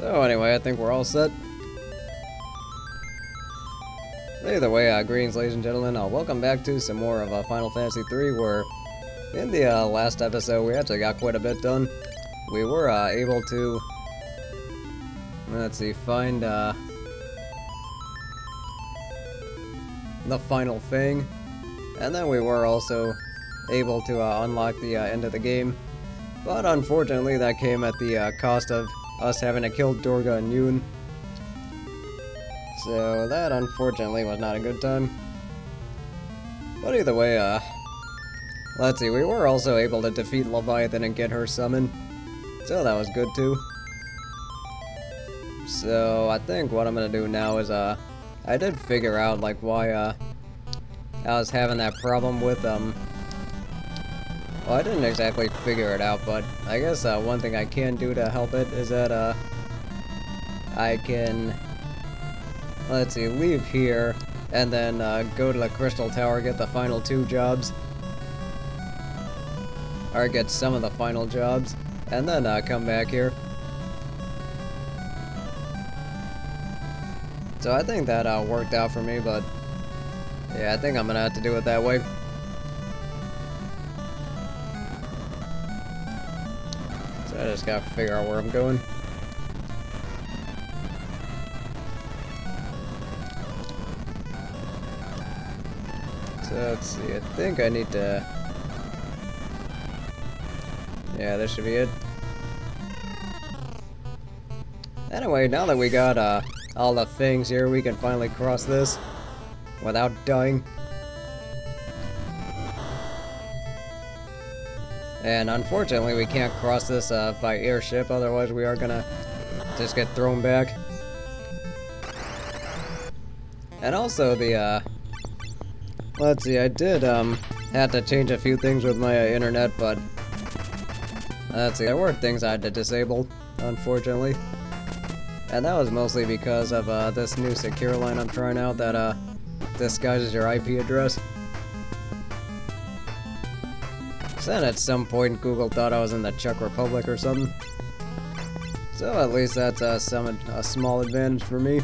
So anyway, I think we're all set. Either way, greetings ladies and gentlemen, welcome back to some more of Final Fantasy 3, where in the last episode we actually got quite a bit done. We were able to, let's see, find the final thing, and then we were also able to unlock the end of the game, but unfortunately that came at the cost of us having to kill Dorga and Yoon. So that unfortunately was not a good time. But either way, let's see, we were also able to defeat Leviathan and get her summoned, so that was good too. So I think what I'm gonna do now is I did figure out like why I was having that problem with well, I didn't exactly figure it out, but I guess one thing I can do to help it is that I can, let's see, leave here and then go to the Crystal Tower, get the final 2 jobs, or get some of the final jobs, and then come back here. So I think that worked out for me, but yeah, I think I'm gonna have to do it that way. So I just gotta figure out where I'm going. So let's see, I think I need to... Yeah, this should be it. Anyway, now that we got all the things here, we can finally cross this without dying. And unfortunately we can't cross this by airship, otherwise we are gonna just get thrown back. And also the let's see, I did have to change a few things with my internet, but let's see, there were things I had to disable, unfortunately. And that was mostly because of this new secure line I'm trying out that disguises your IP address. So then at some point Google thought I was in the Czech Republic or something. So at least that's a small advantage for me.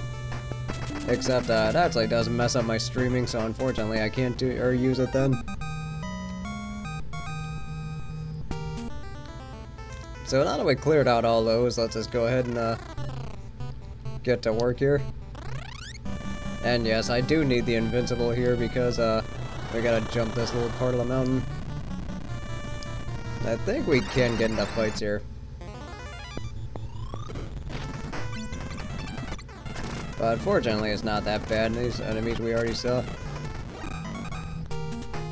Except it actually does mess up my streaming, so unfortunately I can't do or use it then. So now that we cleared out all those, let's just go ahead and get to work here. And yes, I do need the invincible here because we gotta jump this little part of the mountain. I think we can get into fights here. But unfortunately it's not that bad in these enemies we already saw.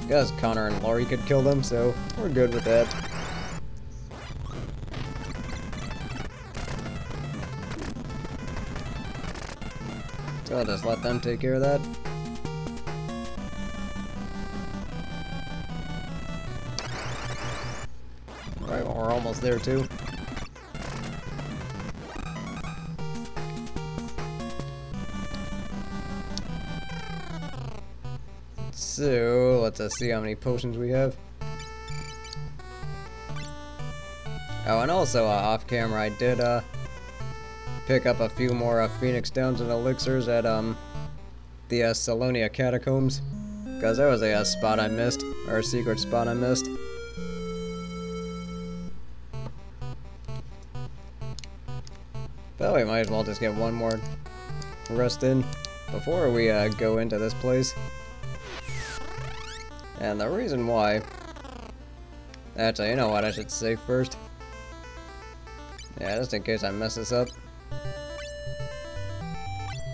Because Connor and Laurie could kill them, so we're good with that. So I'll just let them take care of that. Alright, well, we're almost there too. So, let's see how many potions we have. Oh, and also, off camera, I did, pick up a few more Phoenix Downs and elixirs at, the Salonia Catacombs. Because there was a spot I missed, or a secret spot I missed. But we might as well just get one more rest in before we, go into this place. And the reason why... Actually, you know what I should say first? Yeah, just in case I mess this up.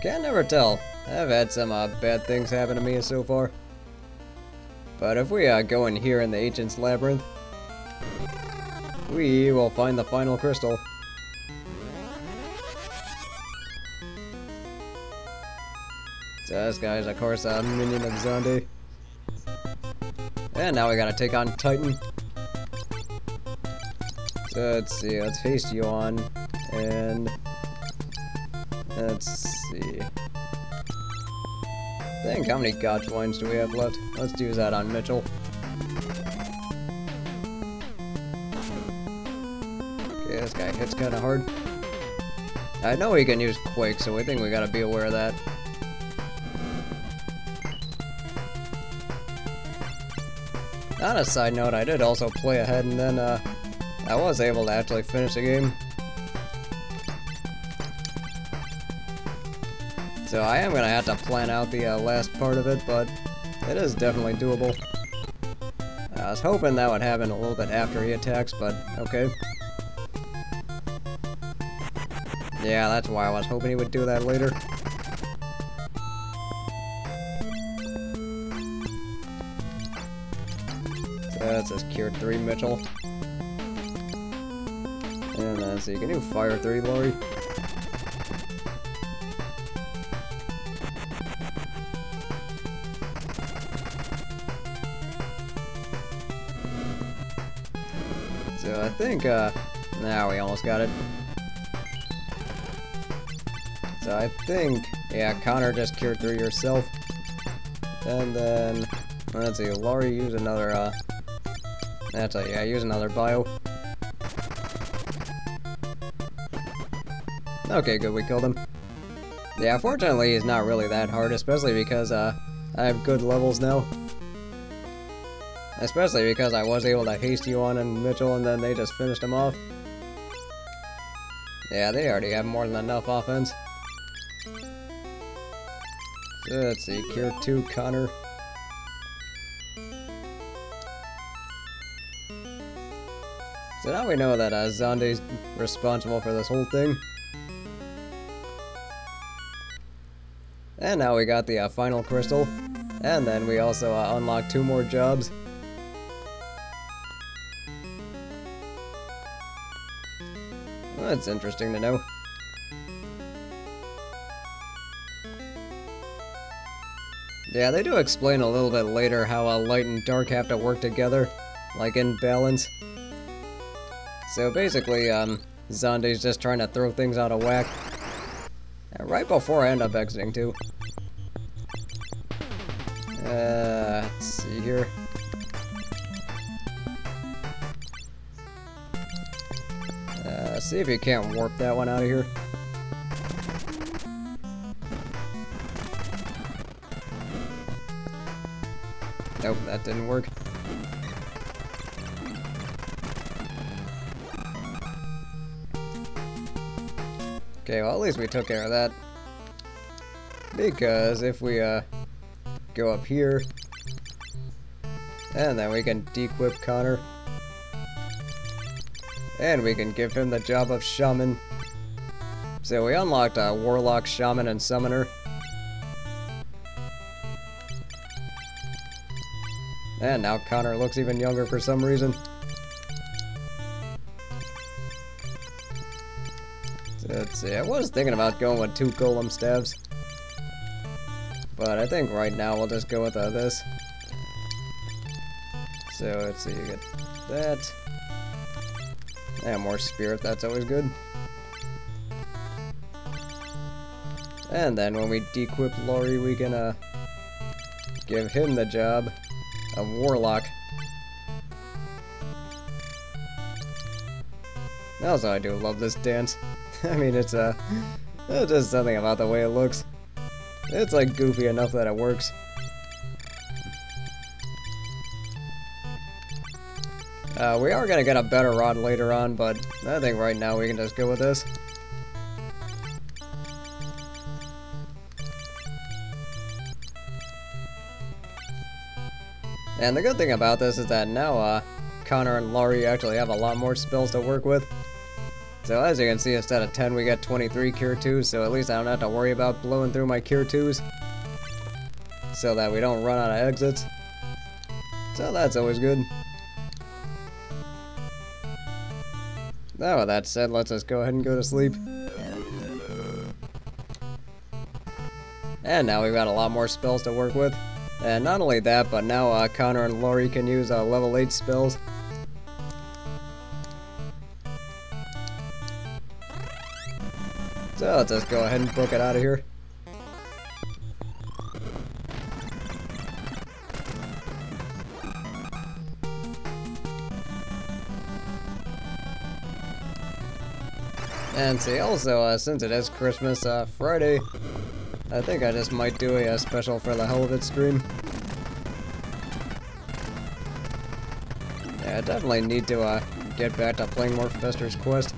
Can't never tell. I've had some bad things happen to me so far. But if we go in here in the Ancient's Labyrinth, we will find the final crystal. So this guy is of course a minion of Zonde. And now we gotta take on Titan. So let's see, let's haste you on, and let's see. I think, how many Gotch wines do we have left? Let's use that on Mitchell. Okay, this guy hits kinda hard. I know he can use Quake, so I think we gotta be aware of that. On a side note, I did also play ahead, and then I was able to actually finish the game. So I am gonna have to plan out the last part of it, but it is definitely doable. I was hoping that would happen a little bit after he attacks, but okay. Yeah, that's why I was hoping he would do that later. So that's his Cure 3 Mitchell. And then, so you can do Fire 3 Lori. So I think, now we almost got it. So I think, yeah, Connor just Cure 3 yourself. And then, let's see, Laurie use another, yeah, use another bio. Okay, good, we killed him. Yeah, fortunately he's not really that hard, especially because, I have good levels now. Especially because I was able to haste you on and Mitchell, and then they just finished him off. Yeah, they already have more than enough offense. So let's see, Cure 2 Connor. So now we know that Zonde's responsible for this whole thing. And now we got the final crystal. And then we also unlocked 2 more jobs. Well, that's interesting to know. Yeah, they do explain a little bit later how light and dark have to work together, like in balance. So basically, Zonde's just trying to throw things out of whack. And right before I end up exiting too. Let's see here. See if you can't warp that one out of here. Nope, that didn't work. Okay, well at least we took care of that. Because if we go up here, and then we can dequip Connor. And we can give him the job of Shaman. So we unlocked Warlock, Shaman, and Summoner. And now Connor looks even younger for some reason. So let's see, I was thinking about going with 2 Golem Staves. But I think right now we'll just go with this. So let's see, you get that. And more spirit, that's always good. And then when we dequip Laurie, we can give him the job of Warlock. Also, I do love this dance. I mean, it's just something about the way it looks. It's like goofy enough that it works. We are gonna get a better rod later on, but I think right now we can just go with this. And the good thing about this is that now Connor and Laurie actually have a lot more spells to work with. So as you can see, instead of 10 we get 23 Cure 2s, so at least I don't have to worry about blowing through my Cure 2s. So that we don't run out of exits. So that's always good. Now with that said, let's just go ahead and go to sleep. And now we've got a lot more spells to work with. And not only that, but now Connor and Laurie can use level 8 spells. So let's just go ahead and book it out of here. And see, also, since it is Christmas, Friday, I think I just might do a special for the hell of it stream. Yeah, I definitely need to get back to playing more Fester's Quest.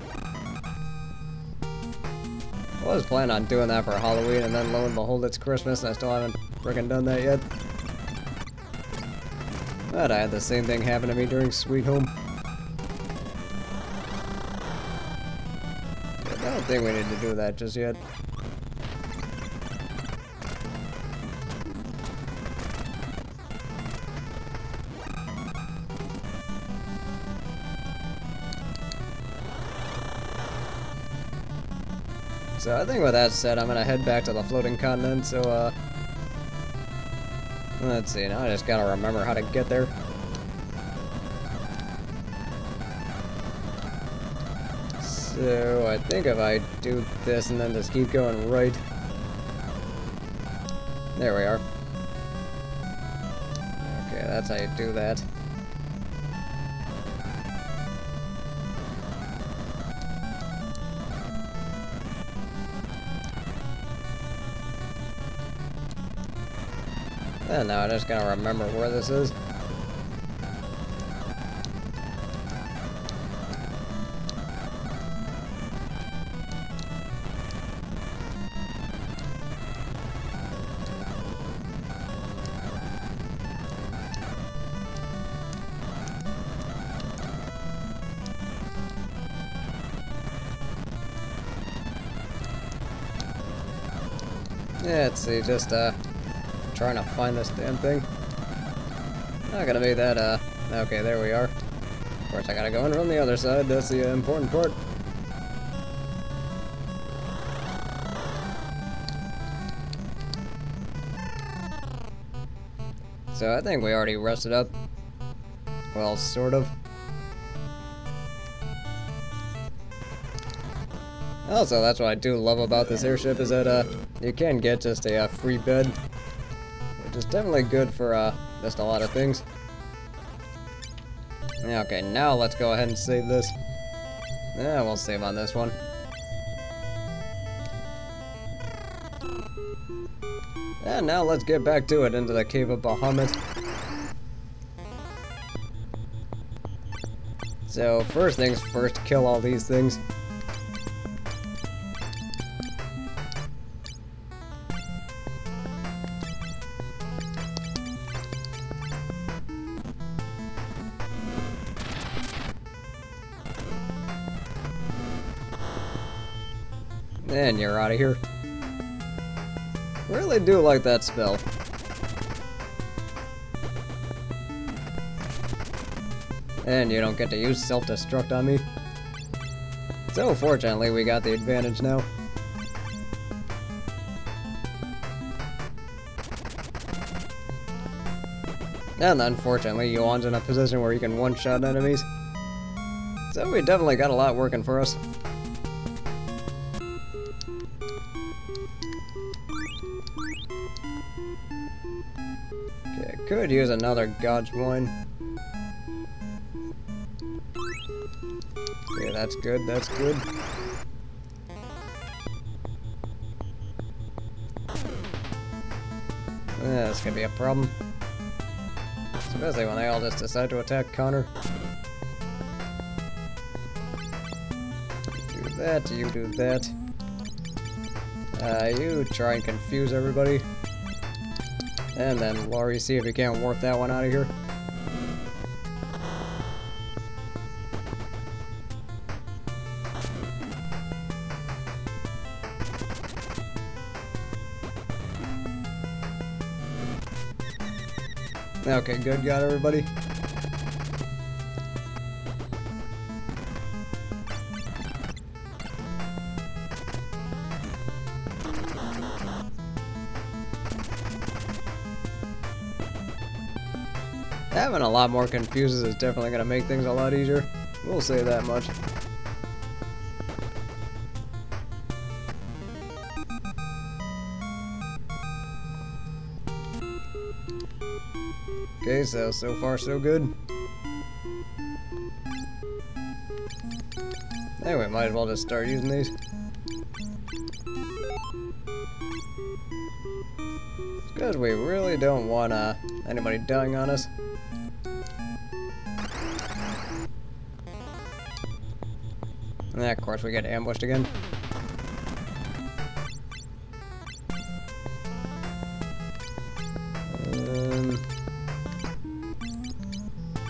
I was planning on doing that for Halloween, and then lo and behold, it's Christmas, and I still haven't frickin' done that yet. But I had the same thing happen to me during Sweet Home. I don't think we need to do that just yet. So I think with that said, I'm gonna head back to the floating continent, so let's see, now I just gotta remember how to get there. So I think if I do this and then just keep going right. There we are. Okay, that's how you do that. And now I just gotta remember where this is. Yeah, let's see, just trying to find this damn thing. Not gonna be that, okay, there we are. Of course, I gotta go in from the other side, that's the important part. So I think we already rested up. Well, sort of. Also, that's what I do love about this airship is that, you can get just a free bed. Which is definitely good for, just a lot of things. Yeah, okay, now let's go ahead and save this. Yeah, we'll save on this one. And now let's get back to it, into the Cave of Bahamut. So, first things first, kill all these things. And you're out of here. Really do like that spell. And you don't get to use self-destruct on me. So fortunately, we got the advantage now. And unfortunately, Yuan's in a position where he can one-shot enemies. So we definitely got a lot working for us. Okay, I could use another God's Wine. Okay, that's good, that's good. Yeah, this could be a problem. Especially when they all just decide to attack Connor. You do that, you do that. You try and confuse everybody. And then Laurie, see if you can't warp that one out of here. Okay, good, got everybody. Having a lot more confuses is definitely going to make things a lot easier. We'll say that much. Okay, so far so good. think we might as well just start using these. Because we really don't want anybody dying on us. And of course we get ambushed again.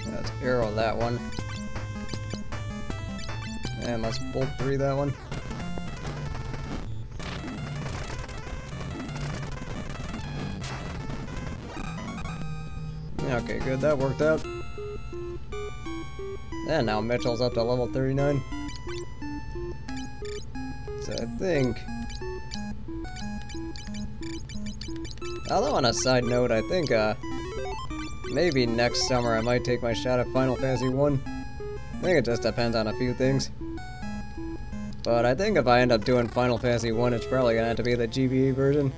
Let's arrow that one. And let's bolt 3 that one. Okay, good, that worked out. And now Mitchell's up to level 39. So I think... Although on a side note, I think maybe next summer I might take my shot at Final Fantasy 1. I think it just depends on a few things. But I think if I end up doing Final Fantasy 1, it's probably gonna have to be the GBA version.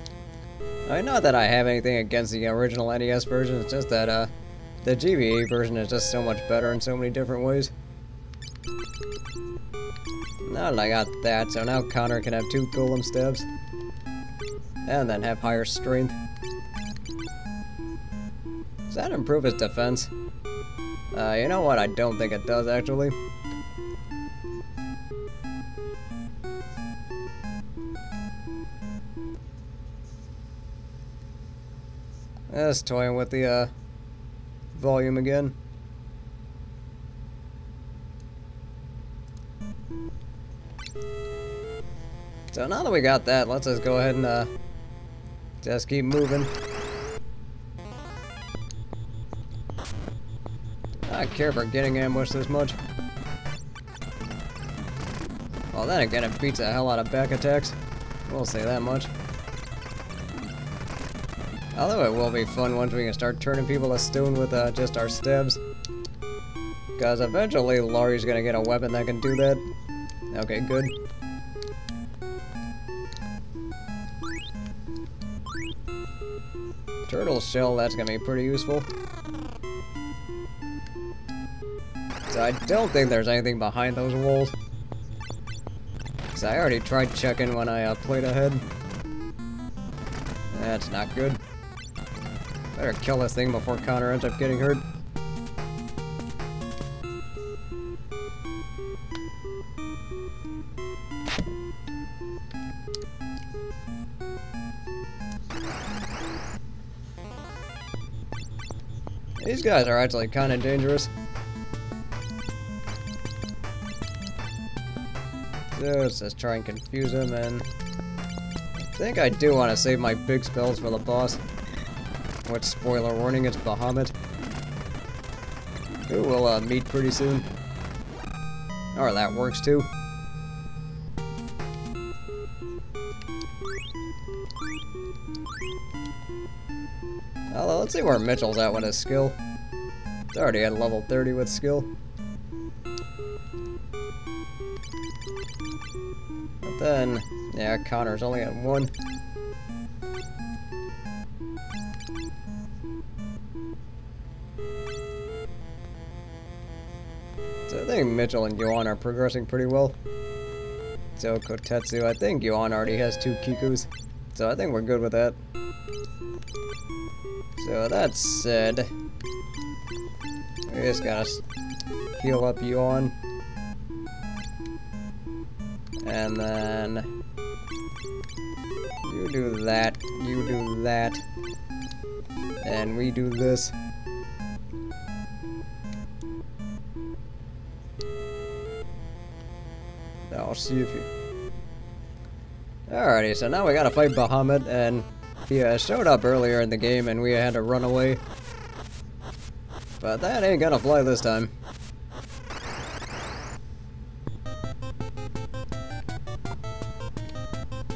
I mean, not that I have anything against the original NES version, it's just that the GBA version is just so much better in so many different ways. Now that I got that, so now Connor can have 2 golem stabs. And then have higher strength. Does that improve his defense? You know what? I don't think it does, actually. Just toying with the volume again. So now that we got that, let's just go ahead and just keep moving. I don't care for getting ambushed this much. Well, then again, it beats the hell out of back attacks. We'll say that much. Although it will be fun once we can start turning people to stone with just our stabs. Because eventually Laurie's gonna get a weapon that can do that. Okay, good. Turtle shell, that's gonna be pretty useful. So I don't think there's anything behind those walls. So I already tried checking when I played ahead. That's not good. Better kill this thing before Connor ends up getting hurt. These guys are actually kind of dangerous. So let's just try and confuse him, and I think I do want to save my big spells for the boss. Which, spoiler warning, it's Bahamut, who we'll meet pretty soon. Or that works too. Although, let's see where Mitchell's at with his skill. He's already at level 30 with skill. But then, yeah, Connor's only at 1. So I think Mitchell and Yuan are progressing pretty well. So Kotetsu, I think Yuan already has 2 Kikus. So I think we're good with that. So that said, we just gotta heal up Yuan. And then you do that, you do that, and we do this. I'll see if you... Alrighty, so now we gotta fight Bahamut, and he showed up earlier in the game and we had to run away. But that ain't gonna fly this time.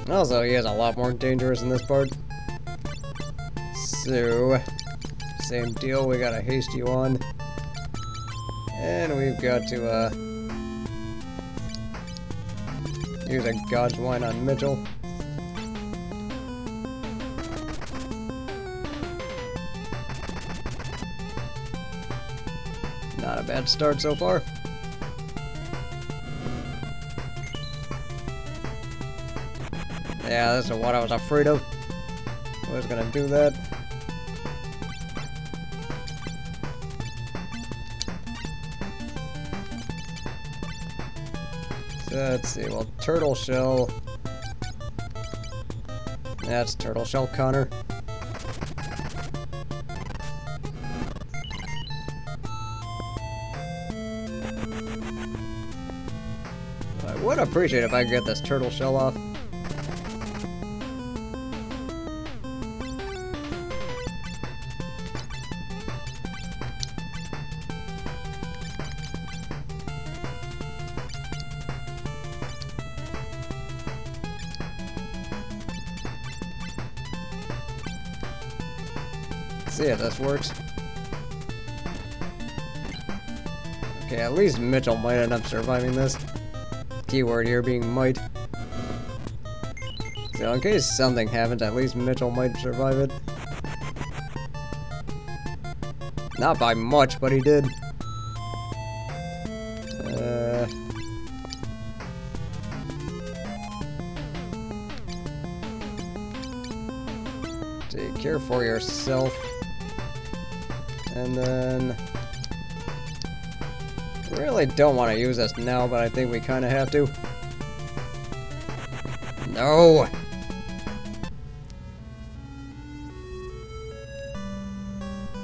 Also, he is a lot more dangerous in this part. So, same deal, we gotta haste you on. And we've got to, use a God's Wine on Mitchell. Not a bad start so far. Yeah, this is what I was afraid of. I was gonna do that. So let's see, well, turtle shell. That's turtle shell Connor. I would appreciate if I could get this turtle shell off. See if this works. Okay, at least Mitchell might end up surviving this. Keyword here being might. So in case something happens, at least Mitchell might survive it. Not by much, but he did. Take care for yourself. And then... really don't want to use this now, but I think we kind of have to. No!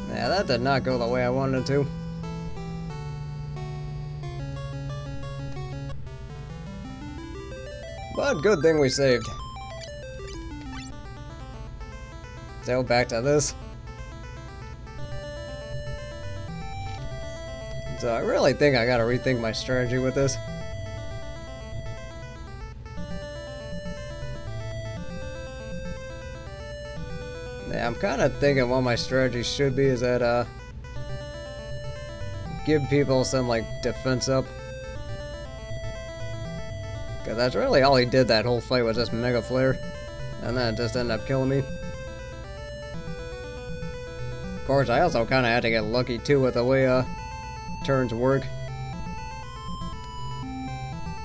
Yeah, that did not go the way I wanted it to. But good thing we saved. So back to this. So I really think I gotta rethink my strategy with this. Yeah, I'm kind of thinking what my strategy should be is that, give people some, like, defense up. Because that's really all he did that whole fight was just Mega Flare. And then it just ended up killing me. Of course, I also kind of had to get lucky, too, with the way, turns work.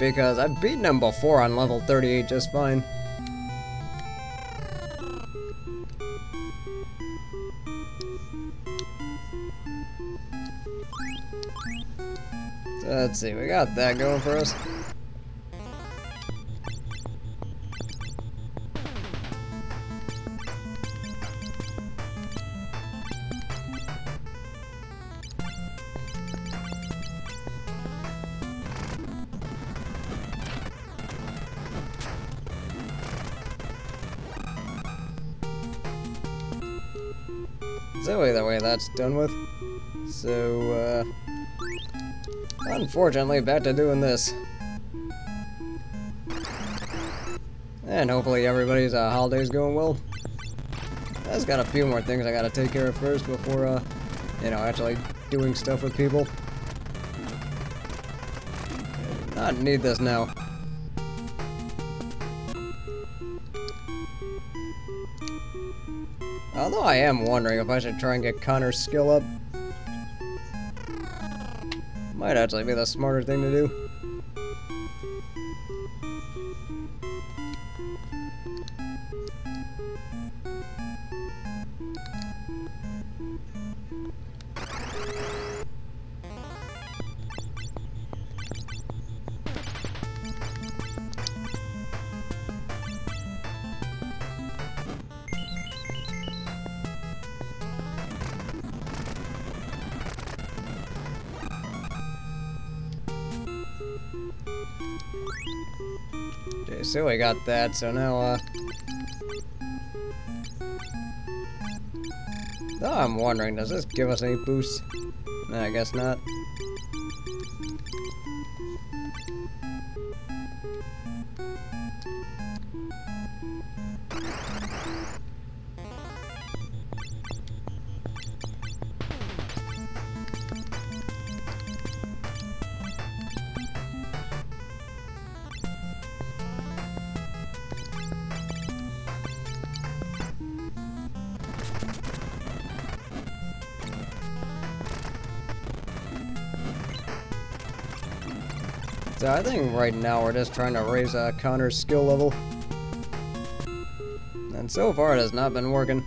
Because I've beaten him before on level 38 just fine. So let's see, we got that going for us. So either way, that's done with. So, unfortunately, back to doing this. And hopefully everybody's holiday's going well. I just got a few more things I gotta take care of first before, you know, actually doing stuff with people. I do not need this now. Although I am wondering if I should try and get Connor's skill up. Might actually be the smarter thing to do. Okay, so we got that, so now, oh, I'm wondering, does this give us any boosts? Nah, I guess not. So I think right now we're just trying to raise Connor's skill level. And so far it has not been working.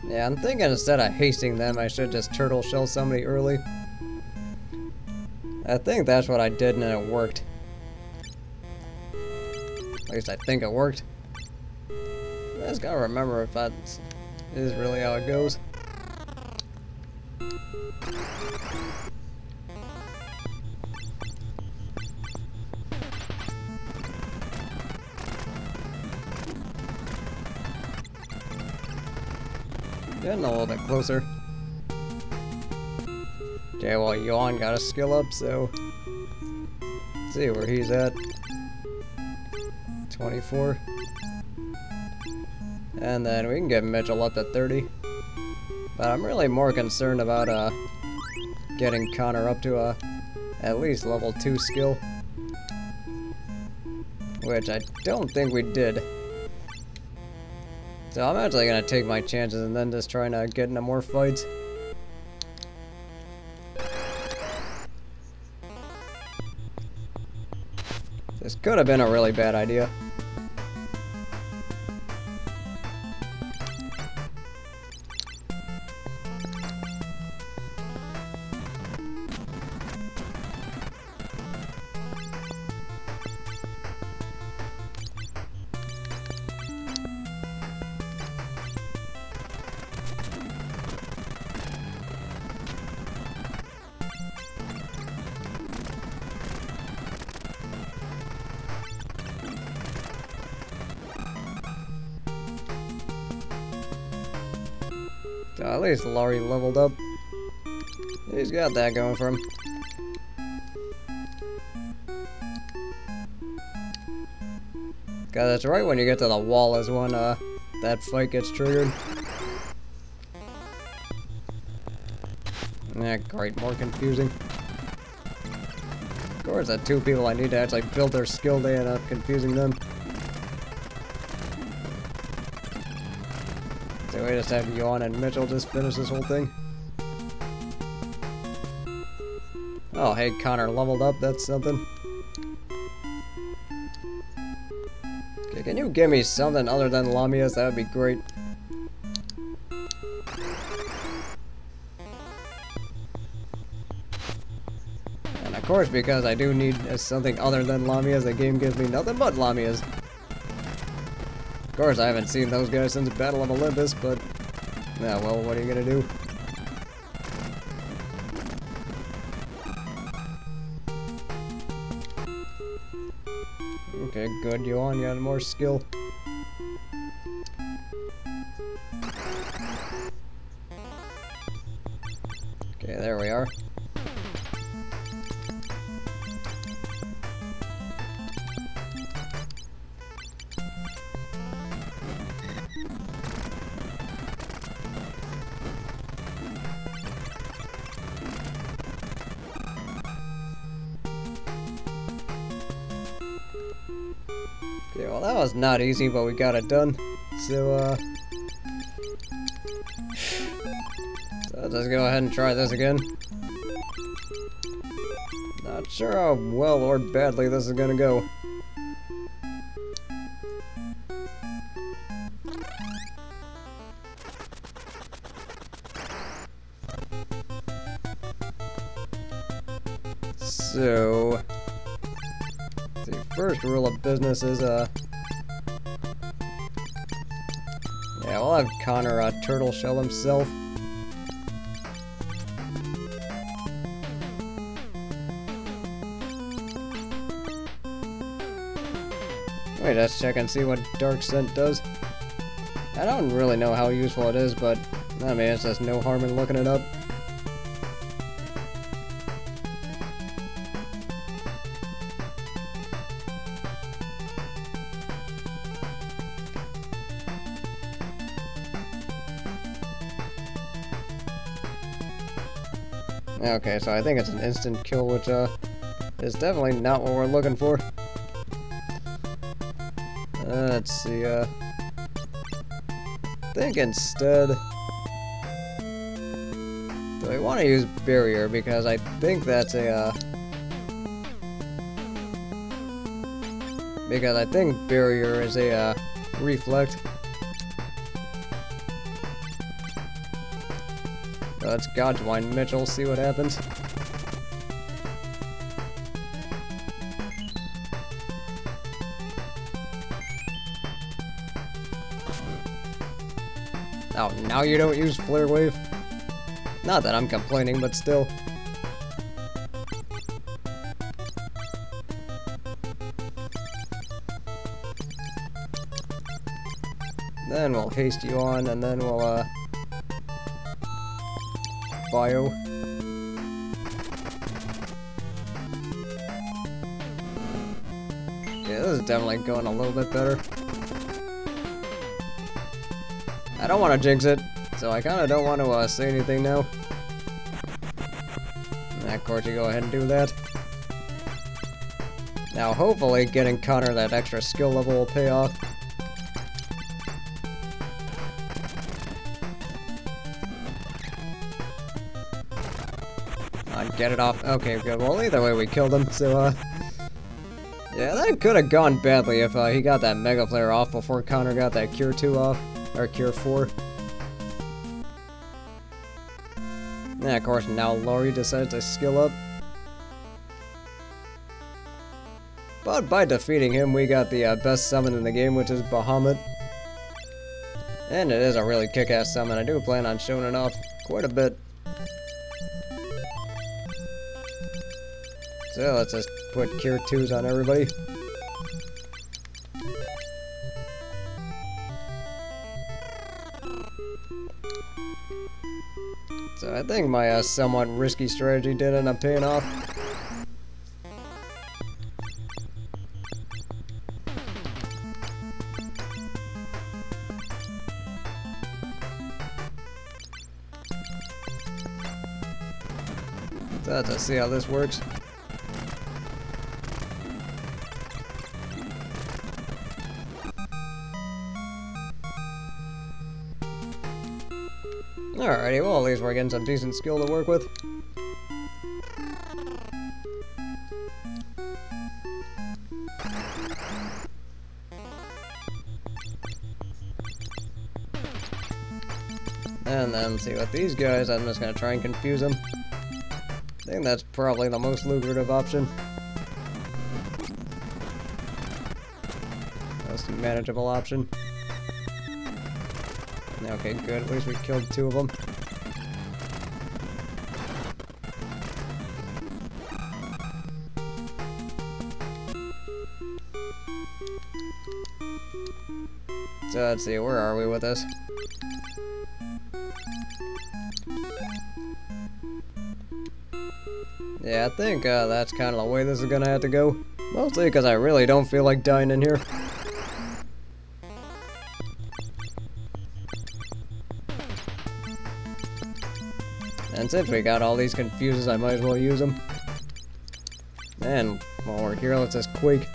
Yeah, I'm thinking instead of hasting them, I should just turtle shell somebody early. I think that's what I did and it worked. At least I think it worked. I just gotta remember if that is really how it goes. Getting a little bit closer. Okay, well, Yuan got a skill up, so let's see where he's at. 24. And then we can get Mitchell up to 30. But I'm really more concerned about getting Connor up to at least level 2 skill. Which I don't think we did. So I'm actually gonna take my chances and then just trying to get into more fights. This could have been a really bad idea. So at least Laurie leveled up. He's got that going for him. Cause it's right when you get to the wall is when that fight gets triggered. Yeah, great, more confusing. Of course, the two people I need to actually build their skill, they end up confusing them. So we just have Yuan and Mitchell just finish this whole thing. Oh, hey, Connor leveled up, that's something. Okay, can you give me something other than Lamias? That would be great. And of course, because I do need something other than Lamias, the game gives me nothing but Lamias. Of course, I haven't seen those guys since Battle of Olympus, but yeah, well, what are you gonna do? Okay, good, Yuan, you got more skill. Okay, there we are. Okay, well that was not easy, but we got it done. So let's go ahead and try this again. Not sure how well or badly this is gonna go. So, the first rule of business is, yeah, we'll have Connor turtle shell himself. Wait, let's check and see what Dark Scent does. I don't really know how useful it is, but I mean, it's just no harm in looking it up. Okay, so I think it's an instant kill, which is definitely not what we're looking for. Let's see, think instead... do I want to use Barrier, because I think that's a, because I think Barrier is a, Reflect. Let's Godwine Mitchell, see what happens. Oh, now you don't use Flare Wave? Not that I'm complaining, but still. Then we'll haste you on, and then we'll, Bio. Yeah, this is definitely going a little bit better. I don't want to jinx it, so I kind of don't want to say anything now. Of course, you go ahead and do that. Now, hopefully, getting Connor that extra skill level will pay off. Get it off. Okay, good. Well, either way, we killed him, so, yeah, that could have gone badly if he got that Mega Flare off before Connor got that Cure 2 off. Or Cure 4. And of course, now Laurie decides to skill up. But by defeating him, we got the best summon in the game, which is Bahamut. And it is a really kick-ass summon. I do plan on showing it off quite a bit. So let's just put Cure 2s on everybody. So I think my somewhat risky strategy did end up paying off. So let's see how this works. Alrighty, well at least we're getting some decent skill to work with. And then see with these guys, I'm just gonna try and confuse them. I think that's probably the most lucrative option. Most manageable option. Okay, good. At least we killed 2 of them. So let's see, where are we with this? Yeah, I think that's kind of the way this is gonna have to go. Mostly because I really don't feel like dying in here. And since we got all these confuses, I might as well use them. And while we're here, let's just Quake.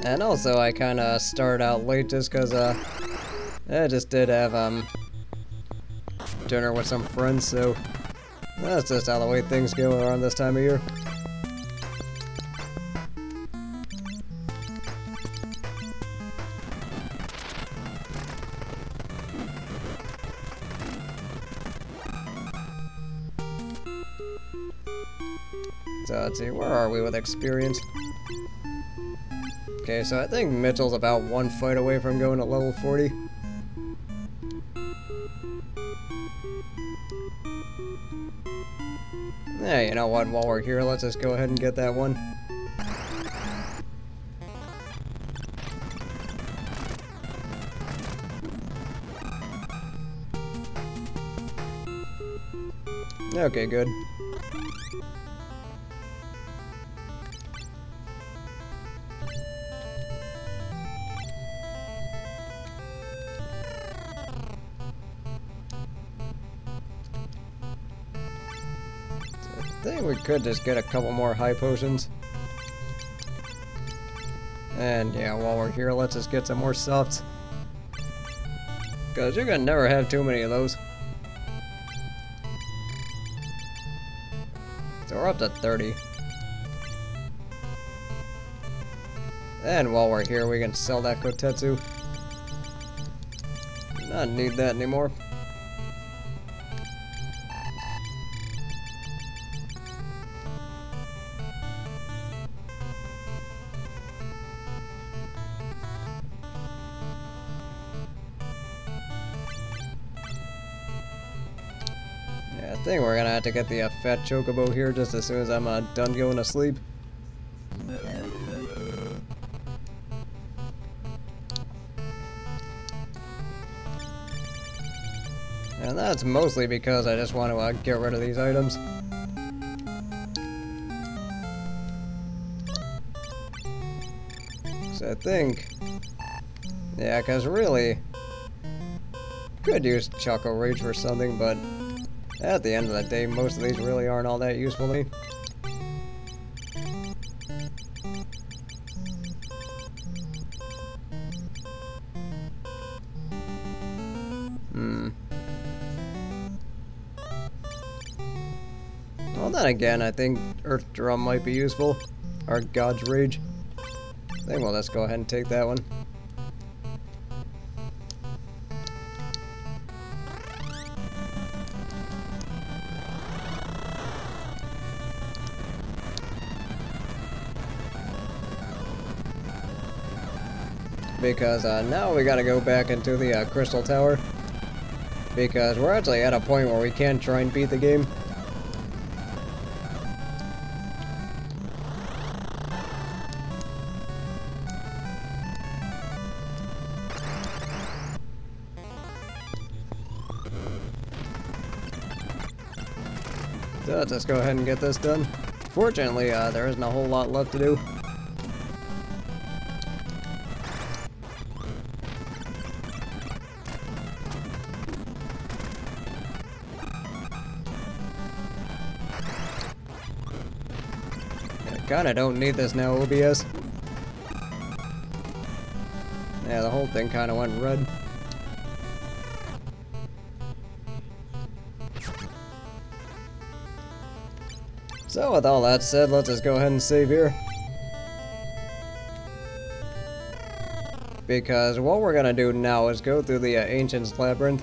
And also, I kind of started out late just because, I just did have, dinner with some friends, so that's just how the way things go around this time of year. So let's see, where are we with experience? Okay, so I think Mitchell's about 1 fight away from going to level 40. Yeah, you know what, while we're here, let's just go ahead and get that one. Okay, good. think we could just get a couple more high potions. And yeah, while we're here, let's just get some more softs. Because you're gonna never have too many of those. So we're up to 30. And while we're here, we can sell that Kotetsu. Not need that anymore. Yeah, I think we're gonna have to get the fat chocobo here just as soon as I'm done going to sleep. And that's mostly because I just want to get rid of these items. So I think, yeah, because really, could use Choco Rage for something, but at the end of the day, most of these really aren't all that useful to me. Well, then again, I think Earth Drum might be useful. Or God's Rage. I think we'll just go ahead and take that one. Because now we gotta go back into the Crystal Tower. Because we're actually at a point where we can try and beat the game. So let's just go ahead and get this done. Fortunately, there isn't a whole lot left to do. Kinda don't need this now, OBS. Yeah, the whole thing kinda went red. So with all that said, let's just go ahead and save here. Because what we're gonna do now is go through the Ancient's Labyrinth.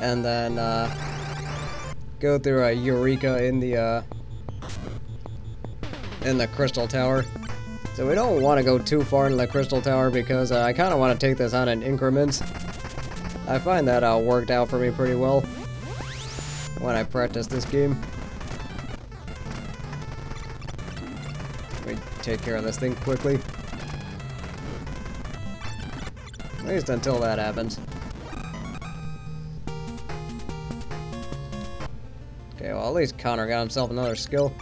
And then go through a Eureka in the Crystal Tower. So we don't want to go too far into the Crystal Tower because I kind of want to take this on in increments. I find that worked out for me pretty well when I practice this game. Let me take care of this thing quickly. At least until that happens. Okay, well at least Connor got himself another skill.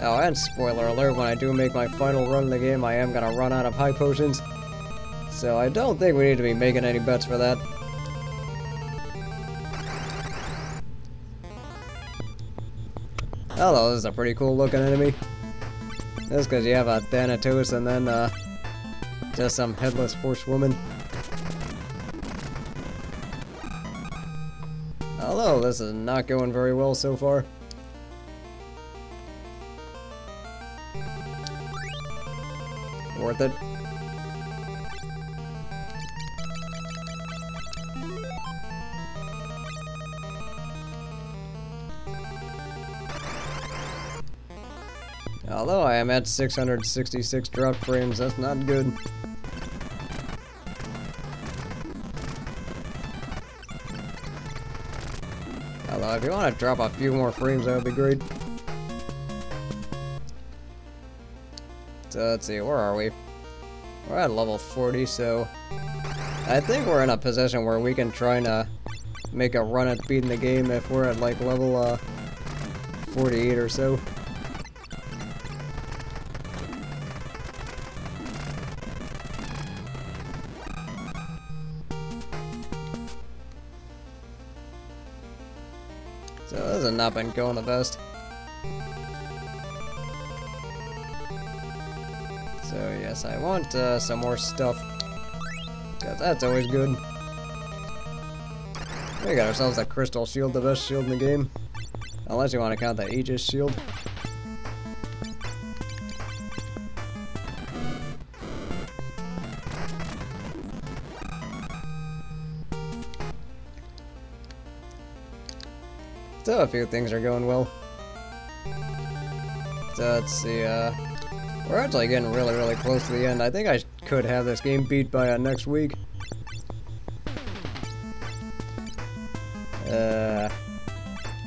Oh, and spoiler alert, when I do make my final run in the game, I am gonna run out of high potions. So I don't think we need to be making any bets for that. Hello, this is a pretty cool looking enemy. That's because you have a Thanatos and then just some headless horsewoman. Hello, this is not going very well so far. Worth it. Although I am at 666 drop frames, that's not good. Although if you want to drop a few more frames, that would be great. So let's see, where are we? We're at level 40, so I think we're in a position where we can try and make a run at beating the game if we're at like level 48 or so. So this has not been going the best. So yes, I want some more stuff. Cause that's always good. We got ourselves a crystal shield, the best shield in the game. Unless you want to count the Aegis shield. Still a few things are going well. So let's see, we're actually getting really close to the end. I think I could have this game beat by next week.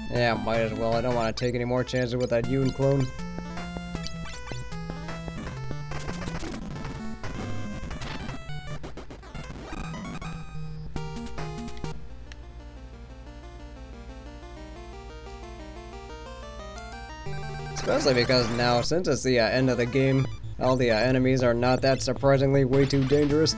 Yeah, might as well. I don't want to take any more chances with that Yoon clone. Especially because now, since it's the end of the game, all the enemies are not that surprisingly way too dangerous.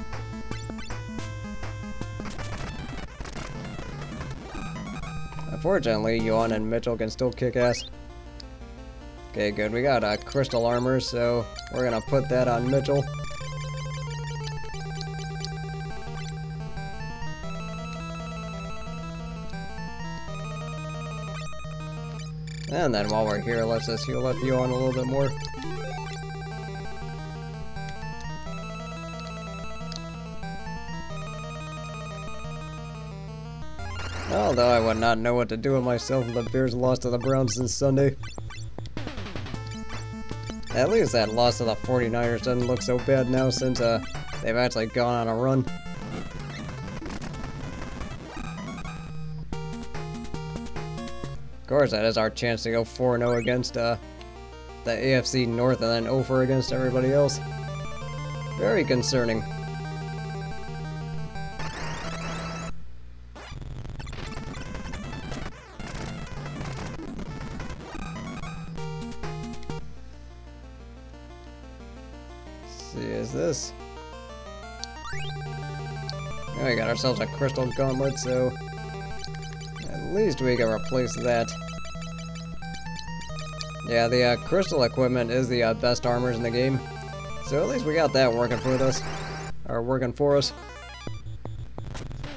Unfortunately, Yuan and Mitchell can still kick ass. Okay, good. We got crystal armor, so we're gonna put that on Mitchell. And then while we're here, let's just heal up Yuan a little bit more. Although I would not know what to do with myself if the Bears lost to the Browns since Sunday. At least that loss to the 49ers doesn't look so bad now since they've actually gone on a run. Of course, that is our chance to go 4-0 against the AFC North and then 0-4 against everybody else. Very concerning. Is this? Oh, we got ourselves a crystal gauntlet, so at least we can replace that. Yeah, the crystal equipment is the best armors in the game, so at least we got that working for us. Or working for us.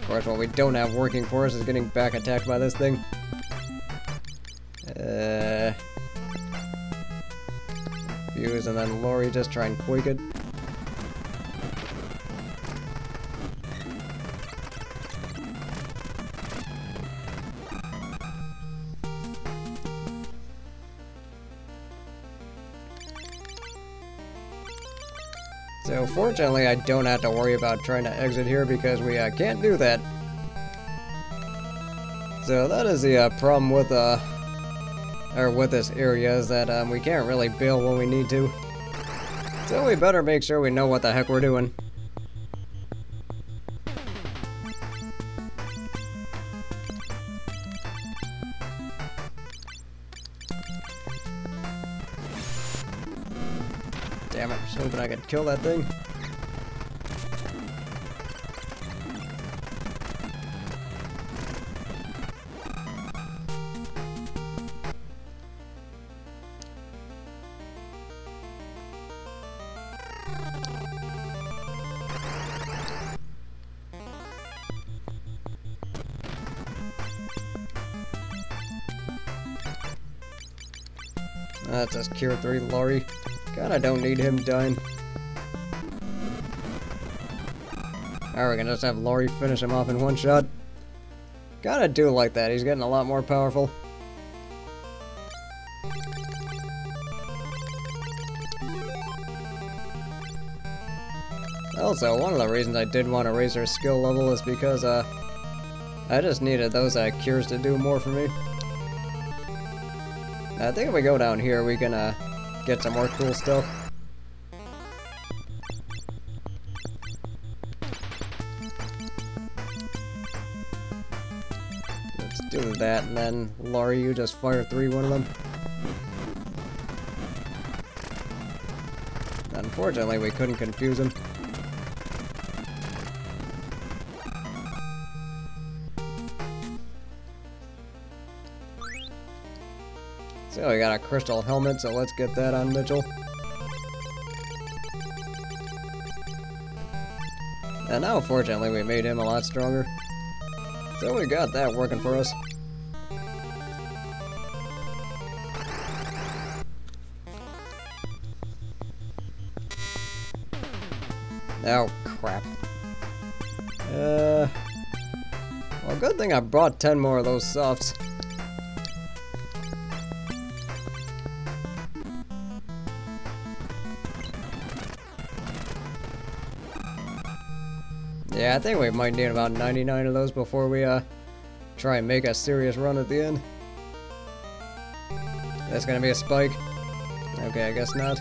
Of course, what we don't have working for us is getting back attacked by this thing. Fuse, and then Lori just try and quake it. So fortunately, I don't have to worry about trying to exit here because we can't do that. So that is the problem with this area, is that we can't really bail when we need to. So we better make sure we know what the heck we're doing. Damn it, I was hoping I could kill that thing. That's just Cure 3 Laurie. Kinda don't need him dying. Alright, we can just have Laurie finish him off in one shot. Kinda do like that, he's getting a lot more powerful. Also, one of the reasons I did want to raise her skill level is because I just needed those cures to do more for me. I think if we go down here, we can get some more cool stuff. Let's do that, and then Laurie, you just fire one of them. Unfortunately, we couldn't confuse him. So we got a crystal helmet, so let's get that on Mitchell. And now, fortunately, we made him a lot stronger. So we got that working for us. Oh, crap. Well, good thing I brought 10 more of those softs. Yeah, I think we might need about 99 of those before we, try and make a serious run at the end. That's gonna be a spike. Okay, I guess not.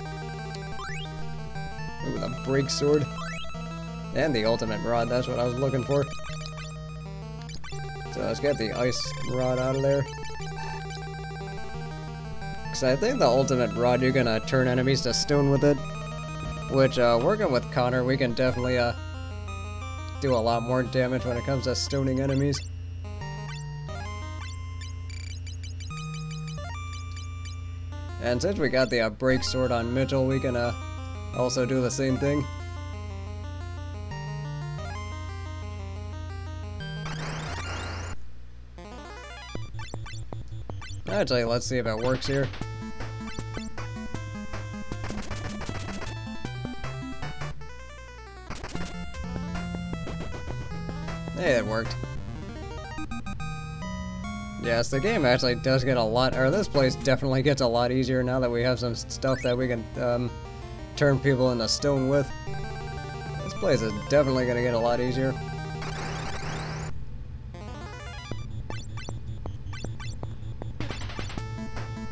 Ooh, the break sword. And the ultimate rod, that's what I was looking for. So let's get the ice rod out of there. Because I think the ultimate rod, you're gonna turn enemies to stone with it. Which, working with Connor, we can definitely, do a lot more damage when it comes to stoning enemies. And since we got the break sword on Mitchell, we can also do the same thing. Actually, let's see if it works here. Hey, it worked. Yes, the game actually does get a lot, or this place definitely gets a lot easier now that we have some stuff that we can turn people into stone with. This place is definitely gonna get a lot easier.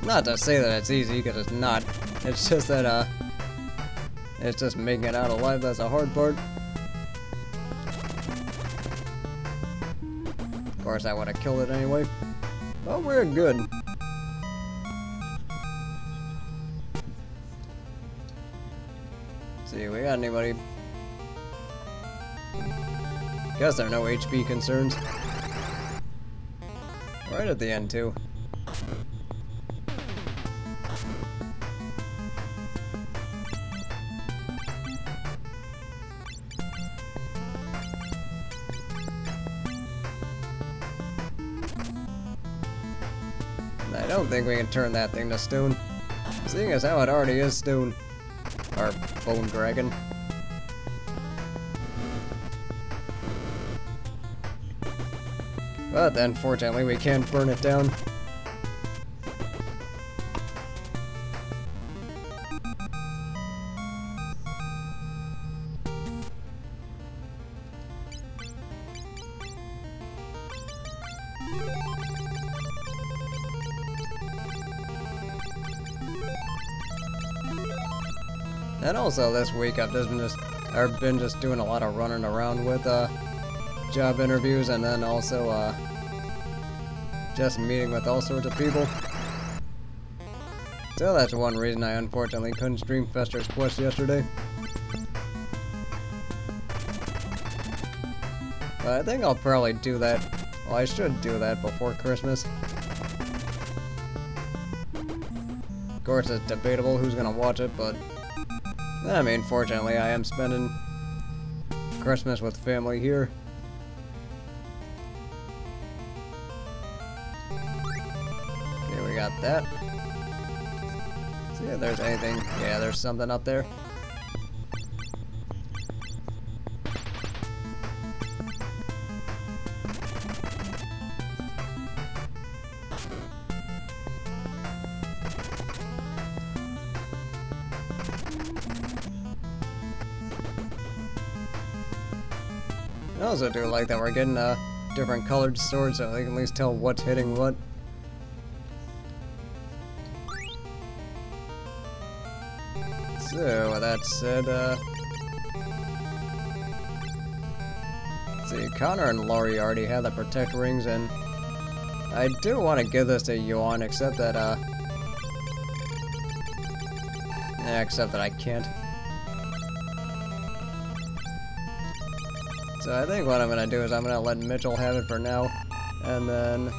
Not to say that it's easy, because it's not. It's just that, it's just making it out alive that's the hard part. Of course, I would have killed it anyway. But we're good. See, we got anybody? Guess there are no HP concerns. Right at the end, too. I don't think we can turn that thing to stone, seeing as how it already is stone. Or bone dragon. But unfortunately we can't burn it down. And also this week I've been just doing a lot of running around with job interviews, and then also just meeting with all sorts of people. So that's one reason I unfortunately couldn't stream Fester's Quest yesterday. But I think I'll probably do that. Well, I should do that before Christmas. Of course, it's debatable who's gonna watch it, but I mean, fortunately, I am spending Christmas with family here. Okay, we got that. See if there's anything. Yeah, there's something up there. I also do like that we're getting different colored swords so they can at least tell what's hitting what. So, with that said, let's see, Connor and Laurie already have the protect rings, and I do want to give this to Yuan, except that, except that I can't. So I think what I'm gonna do is I'm gonna let Mitchell have it for now, and then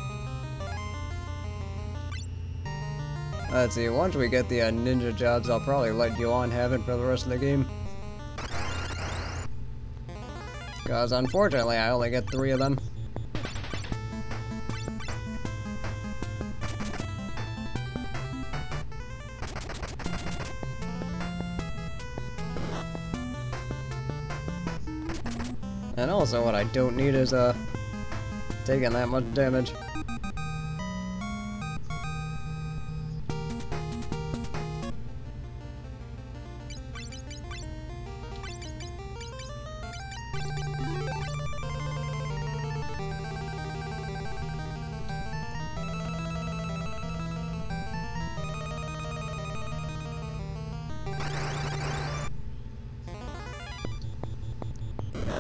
Let's see, once we get the ninja jobs, I'll probably let Yuan have it for the rest of the game. Because unfortunately, I only get 3 of them. And also what I don't need is taking that much damage.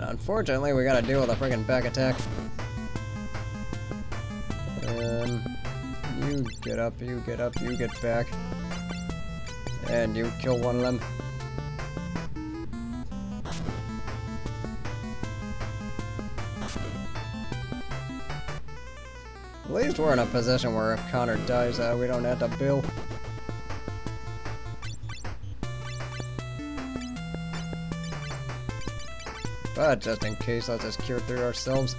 Unfortunately, we gotta deal with a friggin' back attack. You get up, you get up, you get back. And you kill one of them. At least we're in a position where if Connor dies, we don't have to bill. But just in case, let's just cure through ourselves.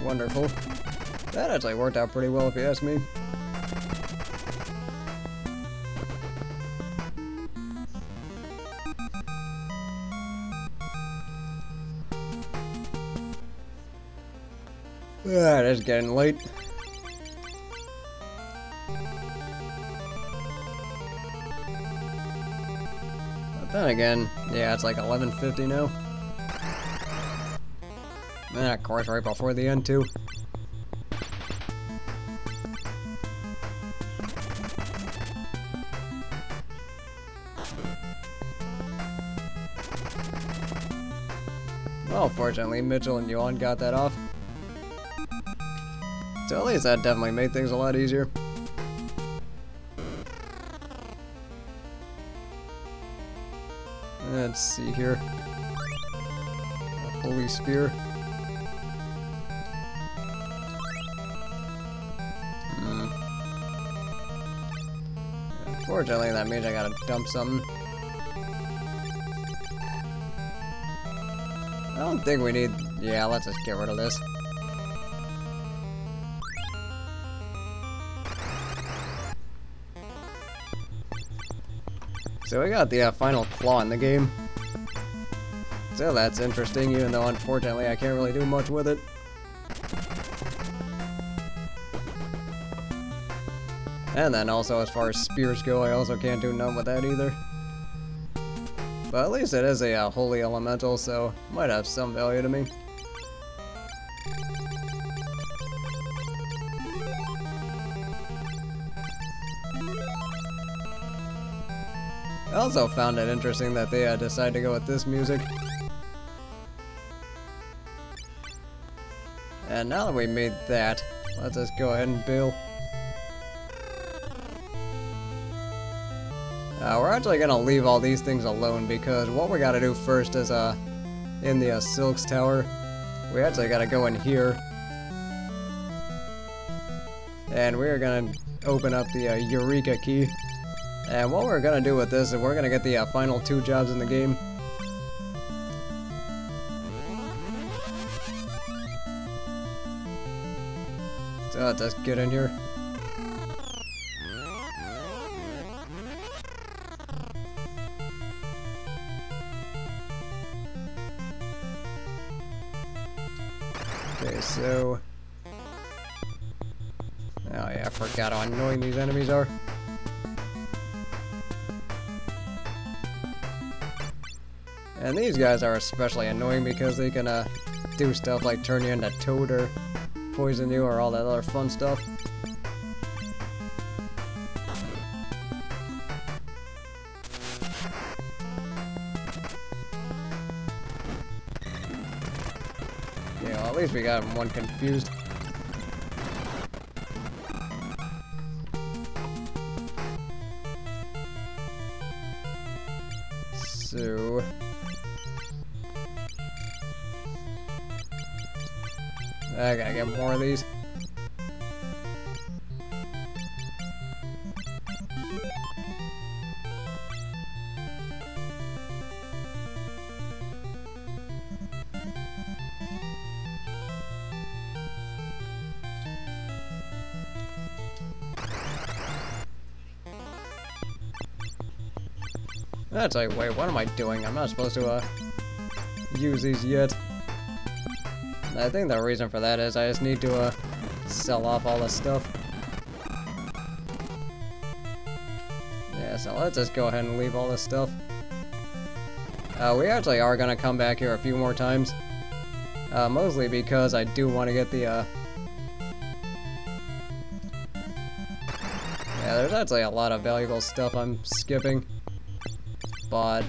Wonderful. That actually worked out pretty well if you ask me. Ah, it is getting late. But then again, yeah, it's like 11:50 now. And of course, right before the end too. Well, fortunately, Mitchell and Yuan got that off. So at least that definitely made things a lot easier. Let's see here. A holy spear. Unfortunately, that means I gotta dump something. I don't think we need... Yeah, let's just get rid of this. So we got the final claw in the game. So that's interesting, even though unfortunately I can't really do much with it. And then also as far as spears go, I also can't do none with that either. But at least it is a holy elemental, so might have some value to me. I also found it interesting that they decided to go with this music. And now that we made that, let's just go ahead and bill. We're actually gonna leave all these things alone because what we gotta do first is in the Silks Tower, we actually gotta go in here. And we're gonna open up the Eureka key. And what we're gonna do with this is we're gonna get the final 2 jobs in the game. So let's just get in here. Okay, so... Oh yeah, I forgot how annoying these enemies are. And these guys are especially annoying because they can do stuff like turn you into Toad or poison you or all that other fun stuff. Yeah, well, at least we got one confused. I gotta get more of these. That's like, wait, what am I doing? I'm not supposed to, use these yet. I think the reason for that is I just need to, sell off all this stuff. Yeah, so let's just go ahead and leave all this stuff. We actually are gonna come back here a few more times. Mostly because I do want to get the, yeah, there's actually a lot of valuable stuff I'm skipping. But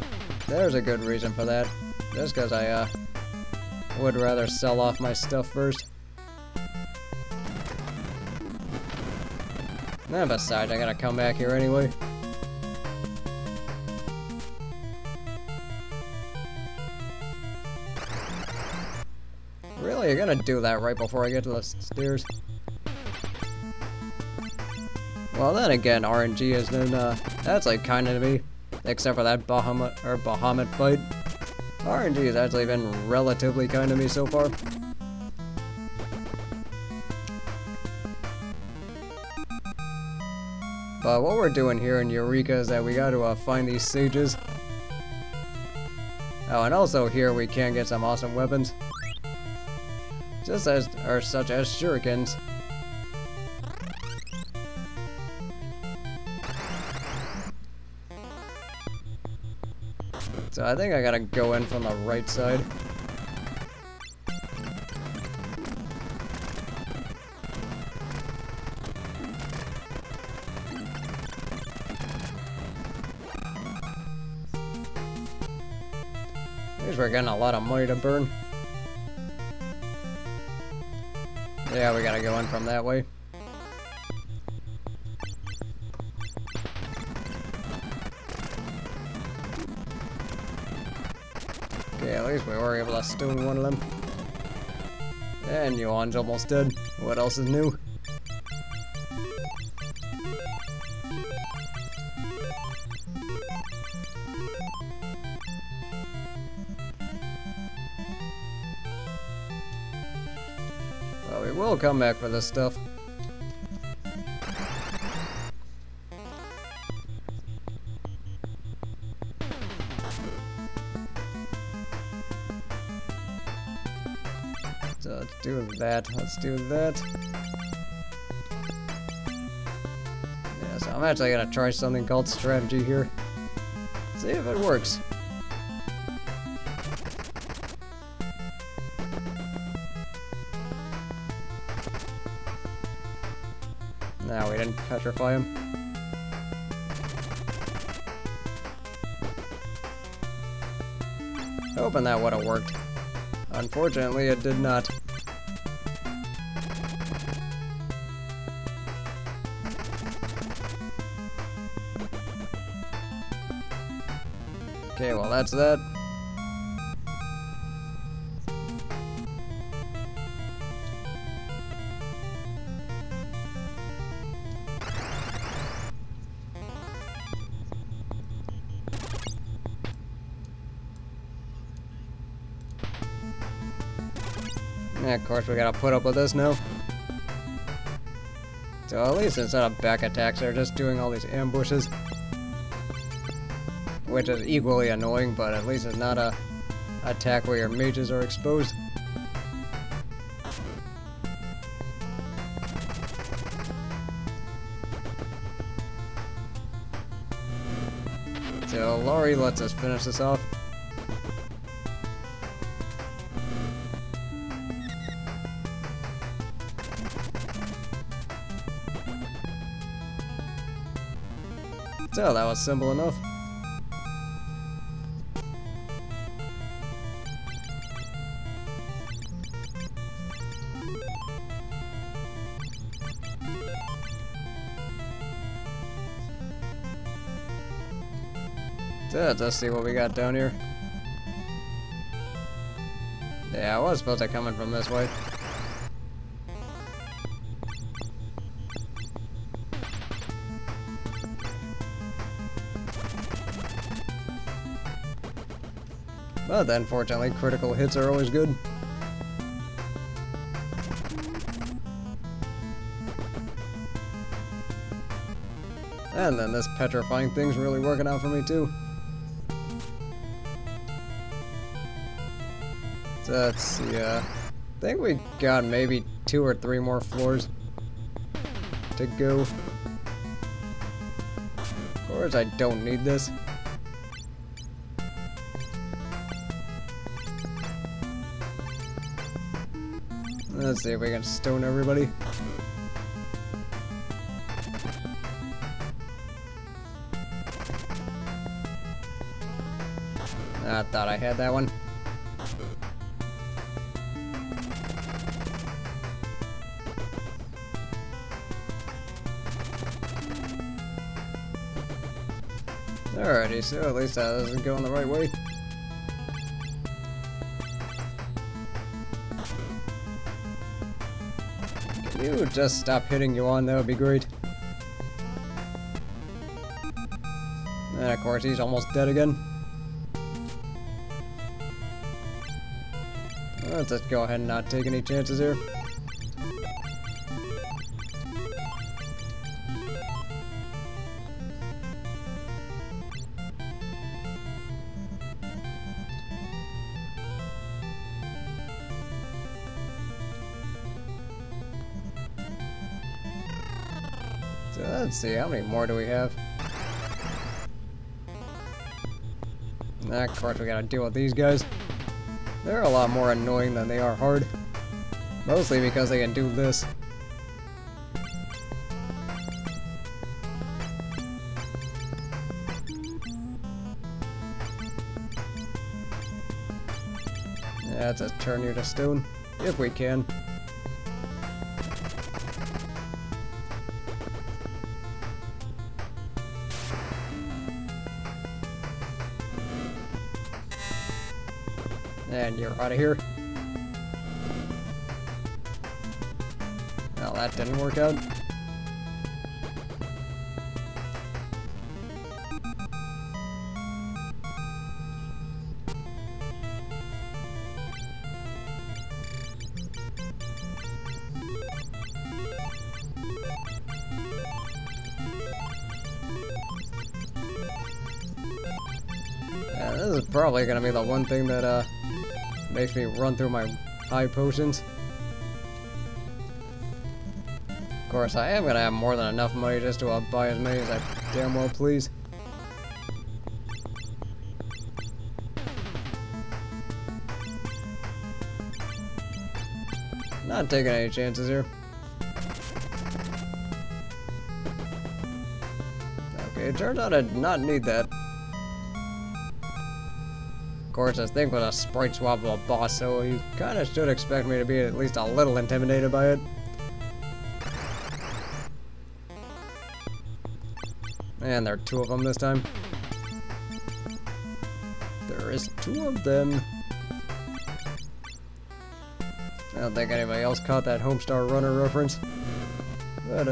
there's a good reason for that. Just because I would rather sell off my stuff first. And besides, I gotta come back here anyway. Really? You're gonna do that right before I get to the stairs? Well, then again, RNG has been, that's like kinda to me. Except for that Bahamut fight. RNG has actually been relatively kind to me so far. But what we're doing here in Eureka is that we gotta find these sages. Oh, and also here we can get some awesome weapons. Just as, or such as shurikens. So I think I gotta go in from the right side. At least we're getting a lot of money to burn. Yeah, we gotta go in from that way. Okay, at least we were able to stone one of them. And Yuan's almost dead. What else is new? Well, we will come back for this stuff. So let's do that. Let's do that. Yeah, so I'm actually gonna try something called strategy here. See if it works. No, we didn't petrify him. Hoping that would have worked. Unfortunately, it did not. Okay, well that's that. Yeah, of course we gotta put up with this now. So at least instead of back attacks, they're just doing all these ambushes. Which is equally annoying, but at least it's not a attack where your mages are exposed. So Laurie lets us finish this off. So that was simple enough. So let's see what we got down here. Yeah, I was supposed to come in from this way. But then, fortunately, critical hits are always good. And then this petrifying thing's really working out for me, too. So let's see, I think we got maybe 2 or 3 more floors to go. Of course, I don't need this. Let's see if we can stone everybody. I thought I had that one. Alrighty, so at least this is going the right way. Can you just stop hitting Yuan? That would be great. And of course, he's almost dead again. Let's just go ahead and not take any chances here. So let's see, how many more do we have? Of course, we gotta deal with these guys. They're a lot more annoying than they are hard. Mostly because they can do this. Yeah, let's just turn you to stone, if we can. And you're out of here. Well, that didn't work out. Yeah, this is probably gonna be the one thing that makes me run through my high potions. Of course, I am gonna have more than enough money just to buy as many as I damn well please. Not taking any chances here. Okay, it turns out I did not need that. Of course, this thing was a sprite swap of a boss, so you kinda should expect me to be at least a little intimidated by it. And there are 2 of them this time. There is 2 of them. I don't think anybody else caught that Homestar Runner reference. But,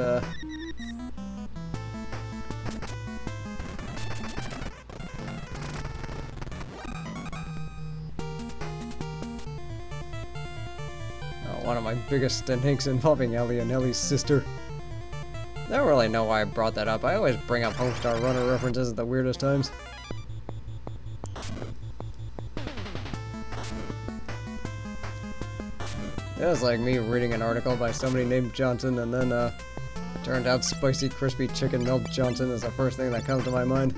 Oh, one of my biggest stinks involving Ellie and Ellie's sister. I don't really know why I brought that up. I always bring up Homestar Runner references at the weirdest times. It was like me reading an article by somebody named Johnson, and then turned out Spicy Crispy Chicken Melt Johnson is the first thing that comes to my mind.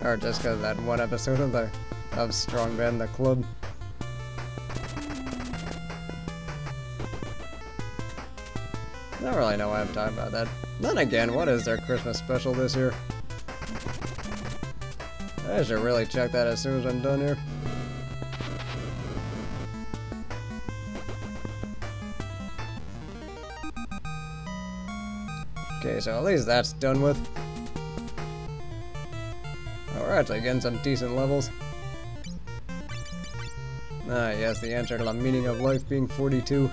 Or just because of that one episode of Strong Man the Club. I don't really know why I'm talking about that. Then again, what is their Christmas special this year? I should really check that as soon as I'm done here. Okay, so at least that's done with. Oh, we're actually getting some decent levels. Ah, yes, the answer to the meaning of life being 42.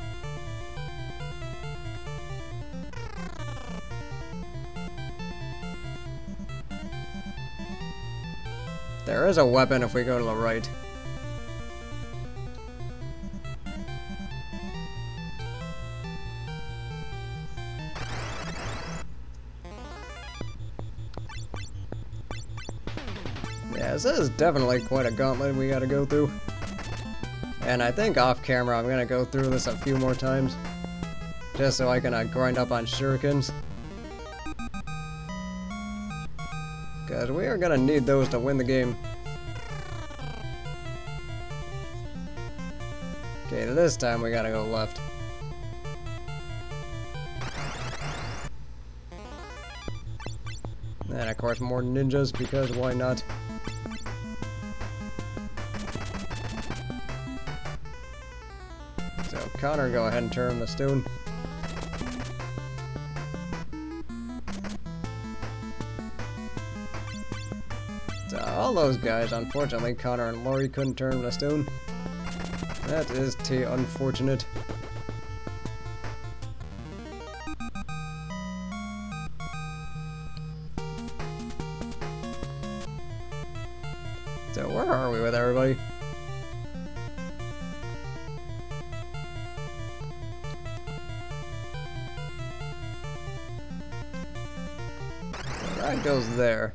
There is a weapon if we go to the right. Yeah, this is definitely quite a gauntlet we gotta go through. And I think off camera I'm gonna go through this a few more times. Just so I can grind up on shurikens. Because we are gonna need those to win the game. Okay, this time we gotta go left. And of course more ninjas, because why not? So Connor, go ahead and turn the stone. So all those guys, unfortunately Connor and Laurie couldn't turn the stone. That is unfortunate. So where are we with everybody? So that goes there.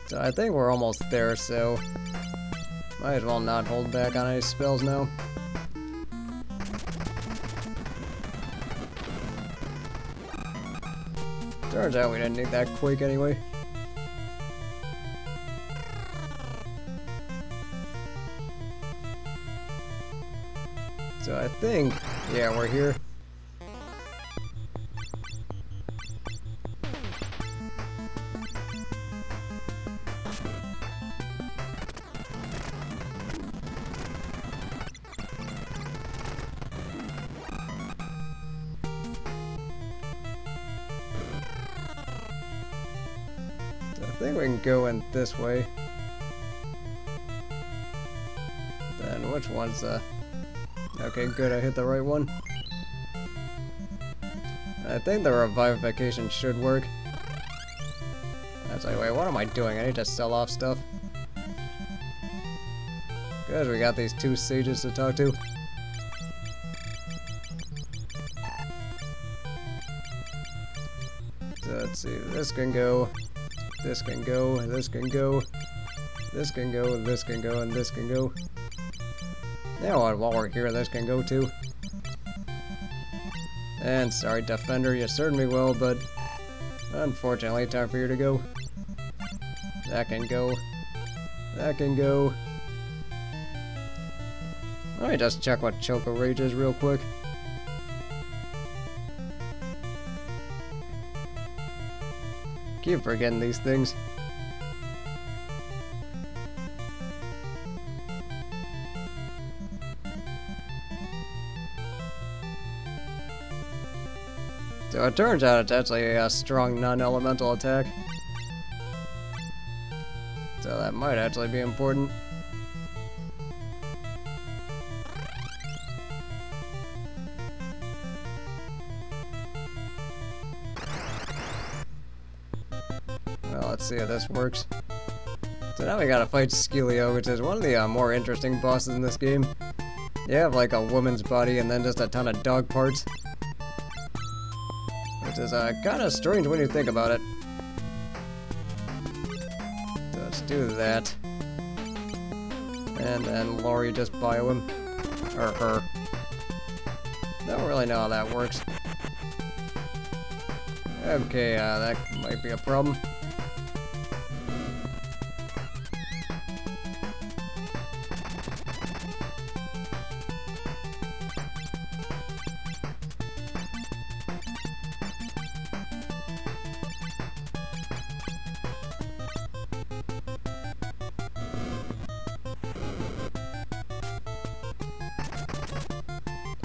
So I think we're almost there, so might as well not hold back on any spells now. Turns out we didn't need that quake anyway. So I think, yeah, we're here. I think we can go in this way. Then which one's okay, good, I hit the right one. I think the revivification should work. That's like, wait, what am I doing? I need to sell off stuff. Good, we got these two sages to talk to. So let's see, this can go. This can go, this can go, this can go, this can go, and this can go. Now while we're here, this can go too. And sorry, Defender, you served me well, but unfortunately, time for you to go. That can go. That can go. Let me just check what Choco Rage is real quick. Keep forgetting these things. So it turns out it's actually a strong non-elemental attack. So that might actually be important. Well, let's see how this works. So now we gotta fight Skilio, which is one of the more interesting bosses in this game. You have like a woman's body and then just a ton of dog parts. Which is kind of strange when you think about it. So let's do that. And then Laurie just bio him. Or her. Don't really know how that works. Okay, that might be a problem.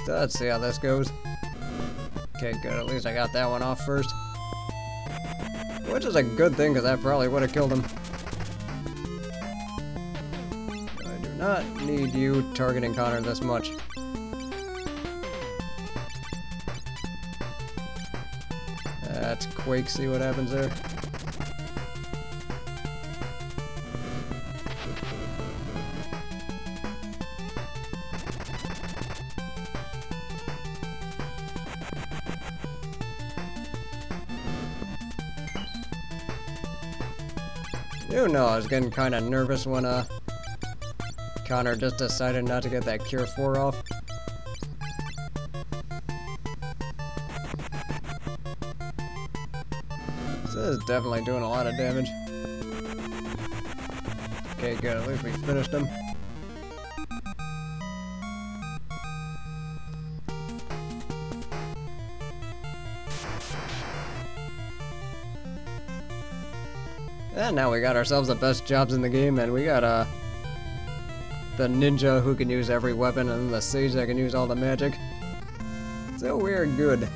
So let's see how this goes. Okay, good. At least I got that one off first. Which is a good thing, because that probably would have killed him. I do not need you targeting Connor this much. Let's Quake, see what happens there. You know, I was getting kind of nervous when Connor just decided not to get that Cure 4 off. This is definitely doing a lot of damage. Okay, good. At least we finished him. And now we got ourselves the best jobs in the game, and we got the ninja who can use every weapon, and the sage that can use all the magic. So we're good.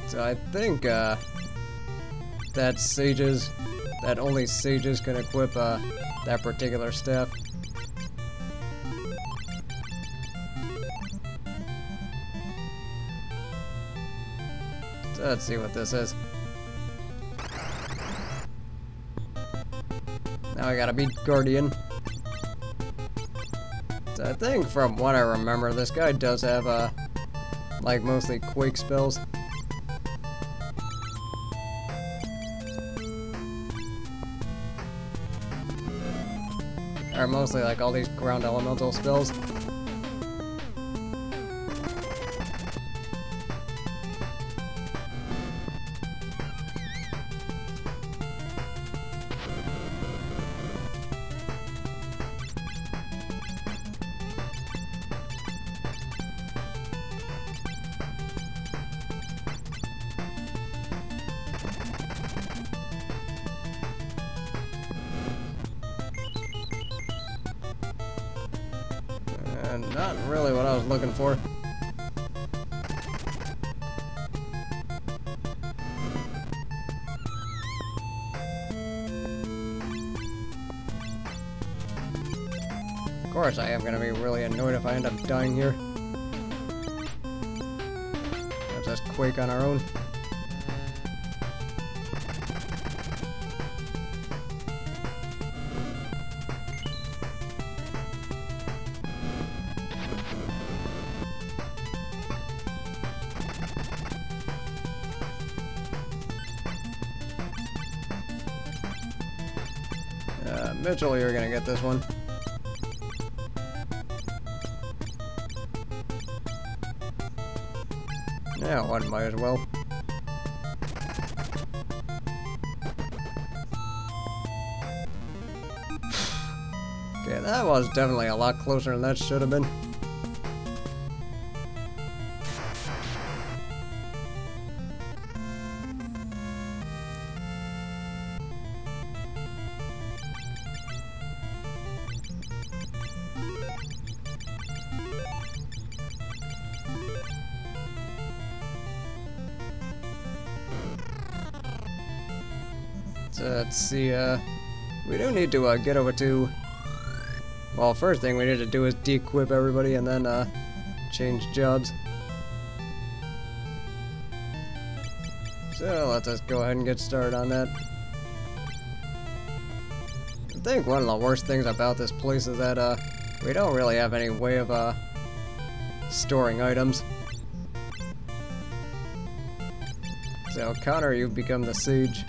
So I think that only sages can equip that particular staff. So let's see what this is. Now I gotta beat Guardian. So I think from what I remember, this guy does have like mostly Quake spells. Or mostly like all these ground elemental spells. Not really what I was looking for. Of course, I am gonna be really annoyed if I end up dying here. Let's just Quake on our own. Mitchell, you're gonna get this one. Yeah, one might as well. Okay, that was definitely a lot closer than that should have been. Let's see, we do need to get over to, well, first thing we need to do is de-equip everybody and then change jobs. So let's just go ahead and get started on that. I think one of the worst things about this place is that we don't really have any way of storing items. So Connor, you've become the sage.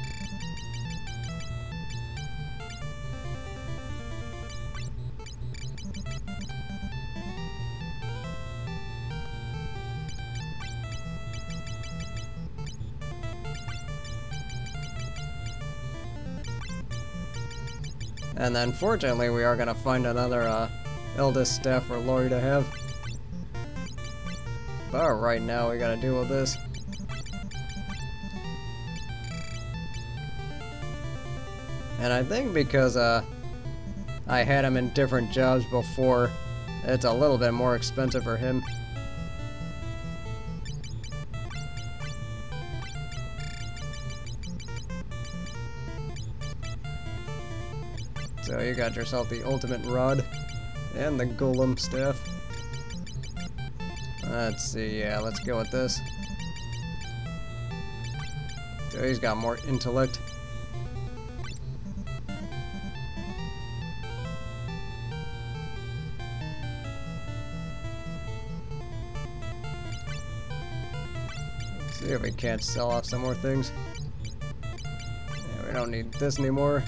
And then, fortunately, we are gonna find another eldest staff for Lori to have. But right now, we gotta deal with this. And I think because I had him in different jobs before, it's a little bit more expensive for him. So you got yourself the ultimate rod and the golem staff. Let's see, yeah, let's go with this. So he's got more intellect. Let's see if we can't sell off some more things. Yeah, we don't need this anymore.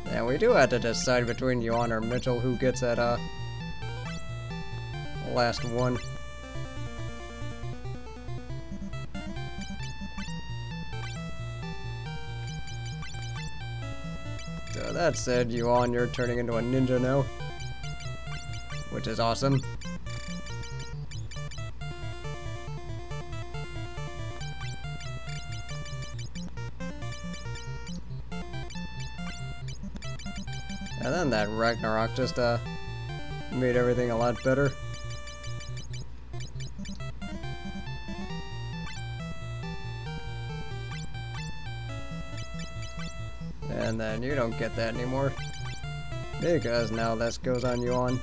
And we do have to decide between Yuan or Mitchell who gets that last one. So that said, Yuan, you're turning into a ninja now, which is awesome. And then that Ragnarok just made everything a lot better. And then you don't get that anymore, because now this goes on Yuan.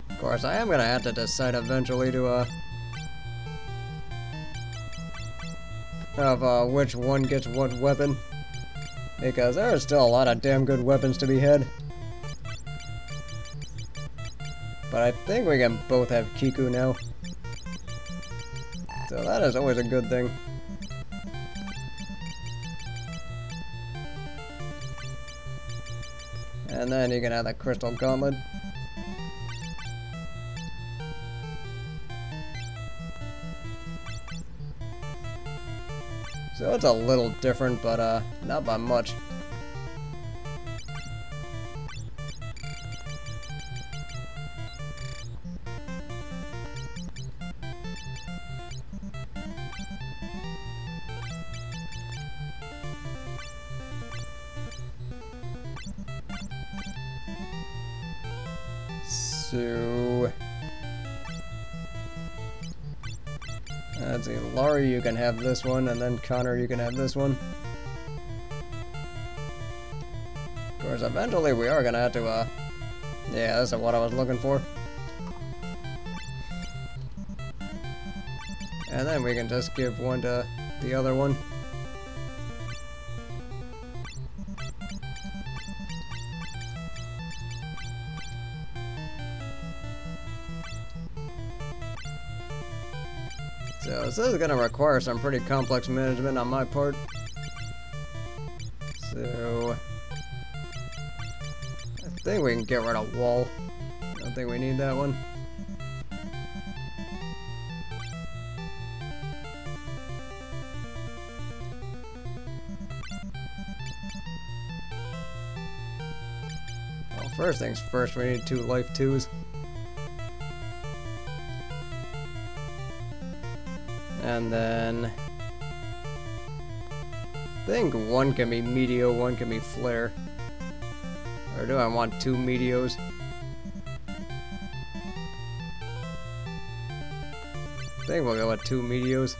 Of course, I am gonna have to decide eventually to of which one gets what weapon, because there are still a lot of damn good weapons to be had. But I think we can both have Kiku now, so that is always a good thing. And then you can have the Crystal Gauntlet. So it's a little different, but not by much. So let's see, Laurie, you can have this one, and then Connor, you can have this one. Of course, eventually we are gonna have to, yeah, this is what I was looking for. And then we can just give one to the other one. So this is going to require some pretty complex management on my part. So I think we can get rid of Wall. I don't think we need that one. Well, first things first, we need 2 life 2s. And then I think one can be Meteo, one can be Flare. Or do I want 2 Meteos? I think we'll go with 2 Meteos.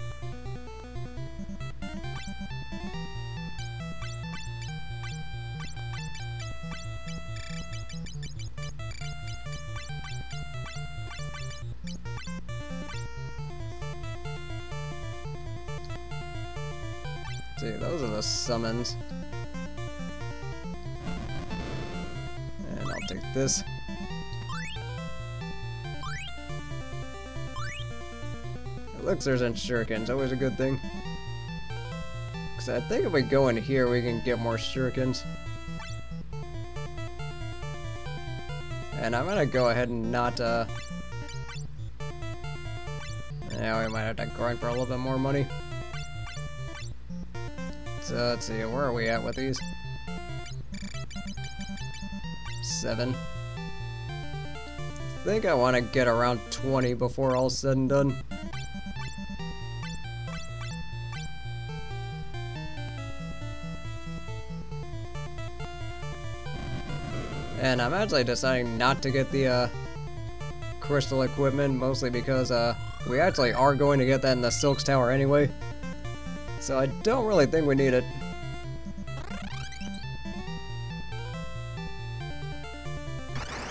See, those are the summons. And I'll take this. Elixirs and shurikens, always a good thing. Because I think if we go in here, we can get more shurikens. And I'm gonna go ahead and not, yeah, we might have to grind for a little bit more money. So let's see, where are we at with these? 7. I think I want to get around 20 before all's said and done. And I'm actually deciding not to get the crystal equipment, mostly because we actually are going to get that in the Silks Tower anyway. So I don't really think we need it.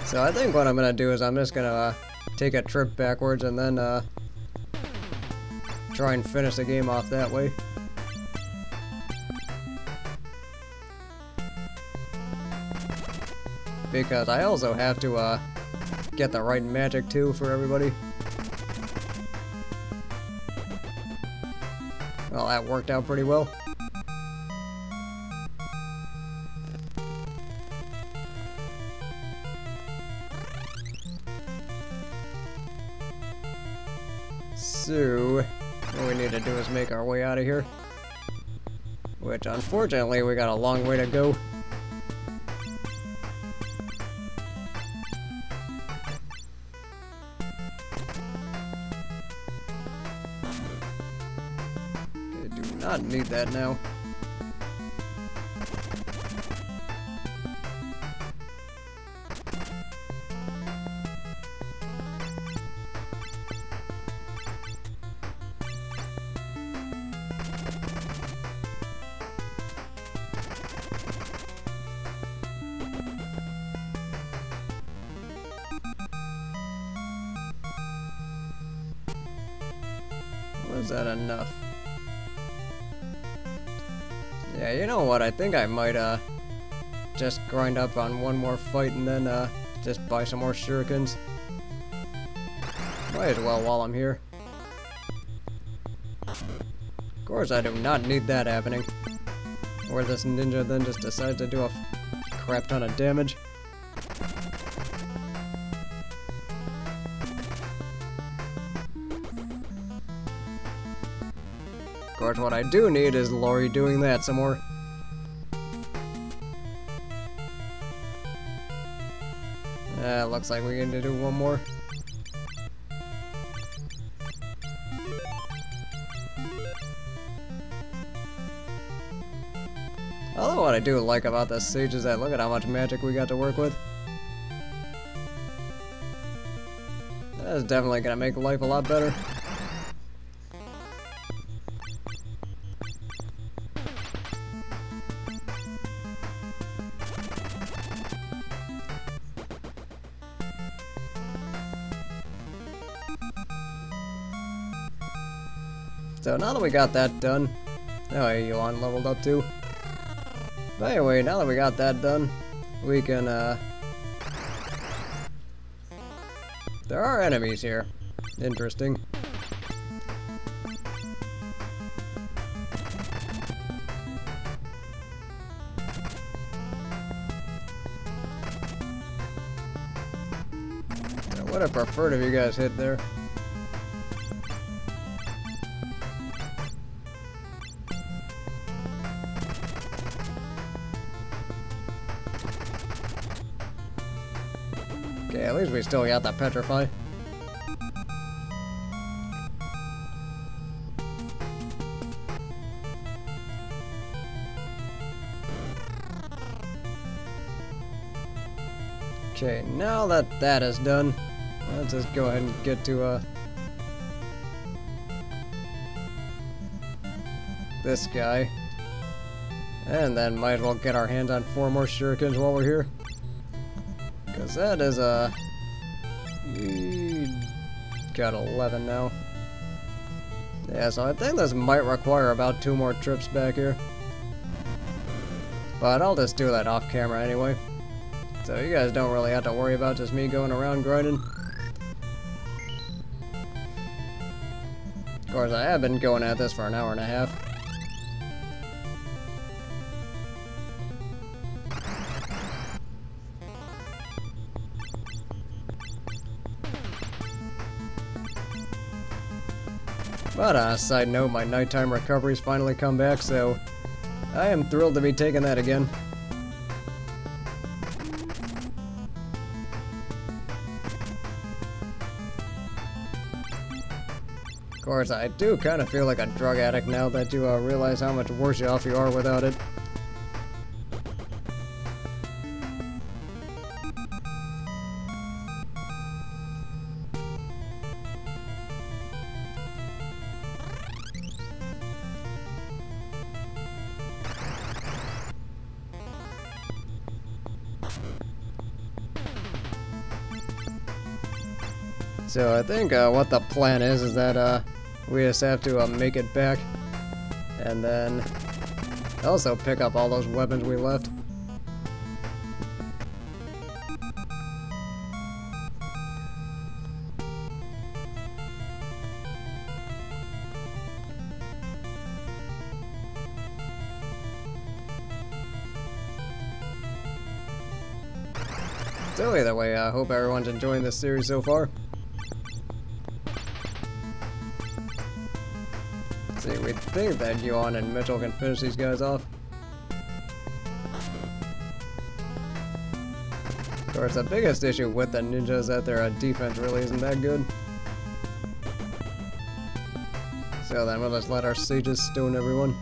So I think what I'm gonna do is I'm just gonna take a trip backwards and then try and finish the game off that way. Because I also have to get the right magic too for everybody. Well, that worked out pretty well. So, what we need to do is make our way out of here. Which, unfortunately, we got a long way to go. Okay, do not need that now. Was that enough? Yeah, you know what? I think I might just grind up on one more fight and then just buy some more shurikens. Might as well while I'm here. Of course, I do not need that happening. Or this ninja then just decides to do a crap ton of damage. Of course, what I do need is Lori doing that some more. Looks like we need to do one more. Although what I do like about this siege is that look at how much magic we got to work with. That is definitely gonna make life a lot better. So now that we got that done, oh hey, Yuan leveled up too. But anyway, now that we got that done, we can there are enemies here. Interesting. I would have preferred if you guys hit there. Okay, at least we still got that petrify. Okay, now that that is done, let's just go ahead and get to this guy. And then might as well get our hands on 4 more shurikens while we're here. Because that is we got 11 now. Yeah, so I think this might require about 2 more trips back here. But I'll just do that off camera anyway. So you guys don't really have to worry about just me going around grinding. Of course, I have been going at this for an hour and a half. But on a side note, my nighttime recovery's finally come back, so I am thrilled to be taking that again. Of course, I do kind of feel like a drug addict now that you realize how much worse off you are without it. So I think what the plan is that we just have to make it back, and then also pick up all those weapons we left. So either way, I hope everyone's enjoying this series so far. Let's see, we think that Yuan and Mitchell can finish these guys off. Of course, the biggest issue with the ninja is that their defense really isn't that good. So then we'll just let our sages stone everyone.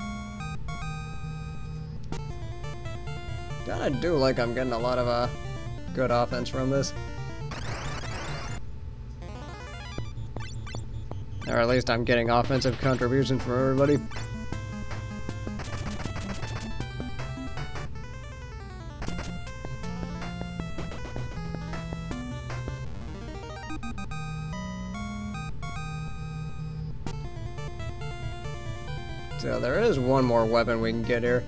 Kinda do like I'm getting a lot of good offense from this. Or at least I'm getting offensive contributions from everybody. So there is one more weapon we can get here.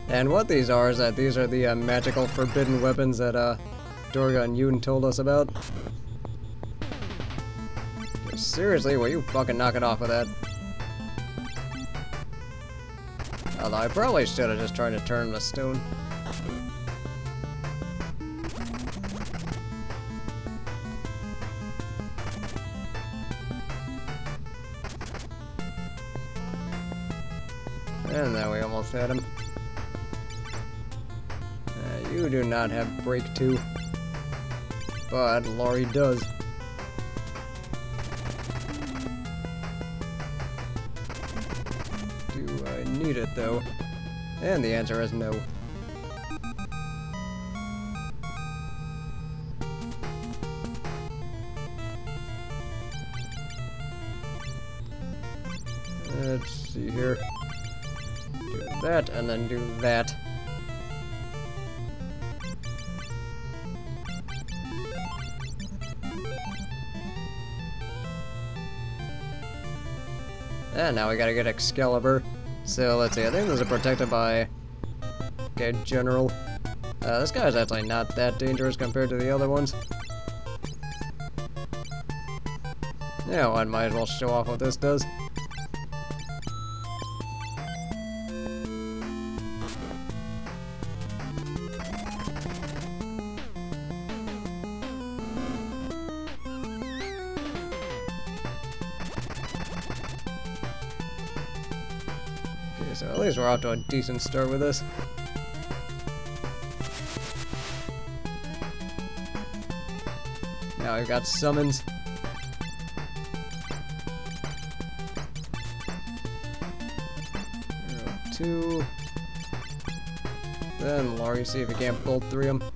And what these are is that these are the magical forbidden weapons that Dorga and Yoon told us about. Seriously, will you fucking knock it off with that? Although I probably should have just tried to turn him to stone. And then we almost had him. You do not have break 2, but Laurie does. Do I need it though? And the answer is no. Let's see here. Do that and then do that. And now we gotta get Excalibur. So let's see, I think those are protected by... Okay, General. This guy's actually not that dangerous compared to the other ones. Yeah, well, I might as well show off what this does. So at least we're off to a decent start with this. Now we've got summons. Two. Then Laurie, see if we can't bolt 3 of them.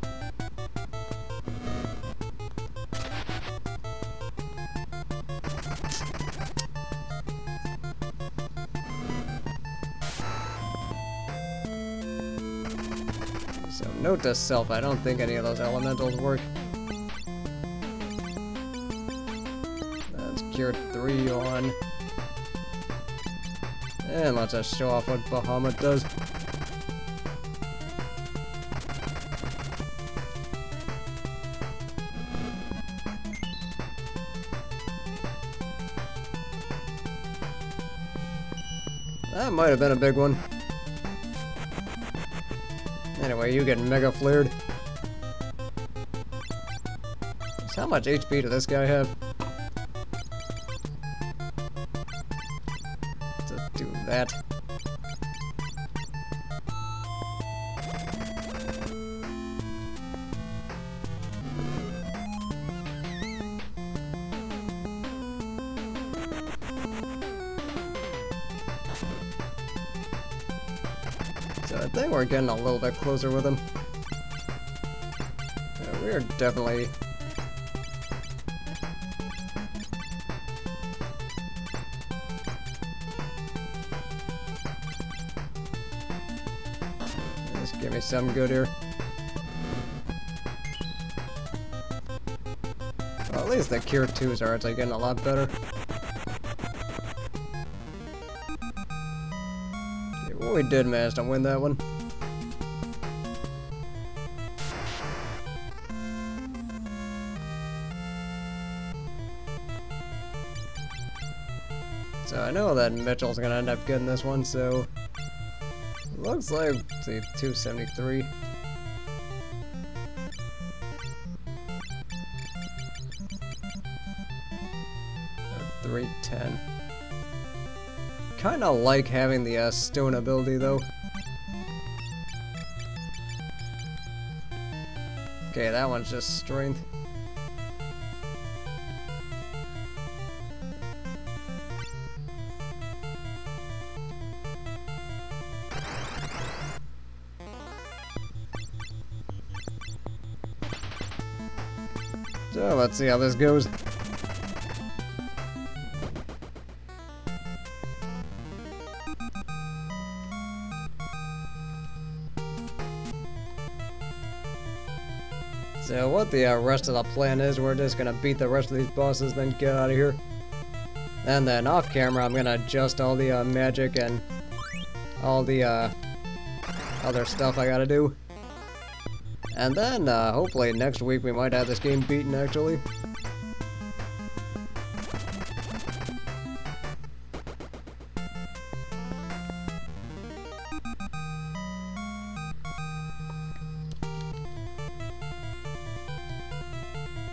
So note to self, I don't think any of those elementals work. Let's cure 3 on. And let's just show off what Bahamut does. That might have been a big one. Anyway, you get mega flared. So how much HP does this guy have? Let's do that. So I think we're getting a little bit closer with him. Yeah, we're definitely... Just give me some good here. Oh, at least the Cure 2s are actually getting a lot better. Yeah, well, we did manage to win that one. So I know that Mitchell's gonna end up getting this one, so looks like, let's see, 273. 310. Kinda like having the stone ability though. Okay, that one's just strength. So let's see how this goes. So what the rest of the plan is, we're just gonna beat the rest of these bosses, then get out of here. And then off camera, I'm gonna adjust all the magic and all the other stuff I gotta do. And then hopefully next week we might have this game beaten actually.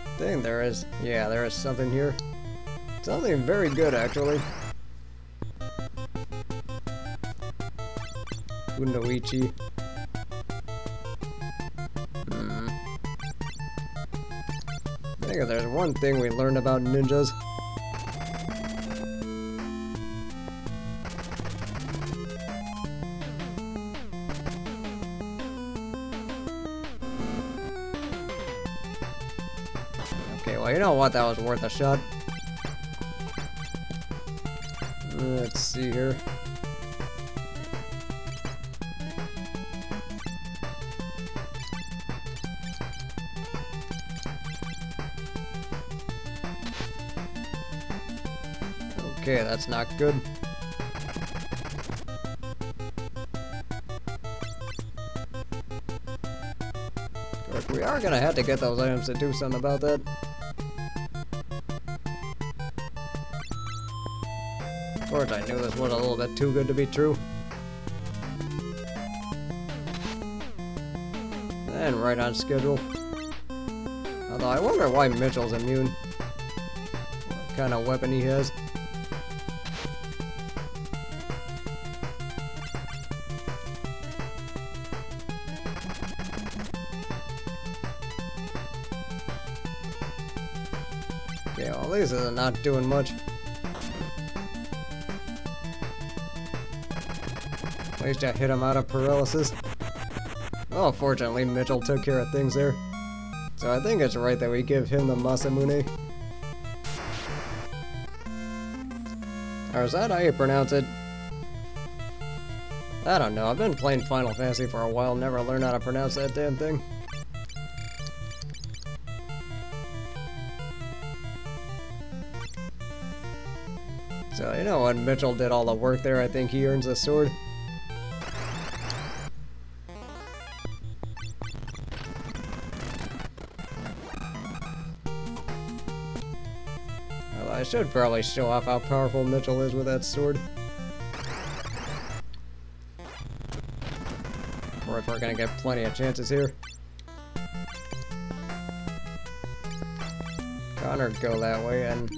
I think there is, yeah, there is something here. Something very good actually. Kunoichi. I think if there's one thing we learned about ninjas. Okay, well, you know what? That was worth a shot. Let's see here. Okay, that's not good. But we are gonna have to get those items to do something about that. Of course, I knew this was a little bit too good to be true. And right on schedule. Although I wonder why Mitchell's immune. What kind of weapon he has. Okay, well, at least this is not doing much. At least I hit him out of paralysis. Well, fortunately, Mitchell took care of things there. So I think it's right that we give him the Masamune. Or is that how you pronounce it? I don't know. I've been playing Final Fantasy for a while, never learned how to pronounce that damn thing. So, you know what? Mitchell did all the work there. I think he earns the sword. Well, I should probably show off how powerful Mitchell is with that sword. Of course, we're gonna get plenty of chances here. Connor go that way, and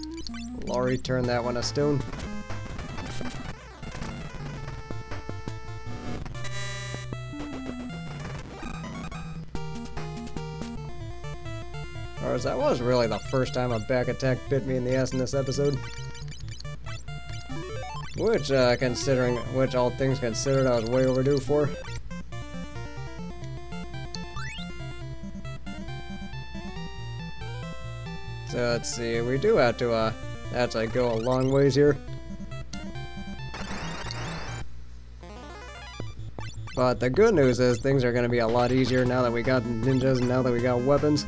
Laurie turned that one to stone. Or that was really the first time a back attack bit me in the ass in this episode. Which, all things considered, I was way overdue for. So let's see, we do have to actually go a long ways here. But the good news is things are going to be a lot easier now that we got ninjas and now that we got weapons.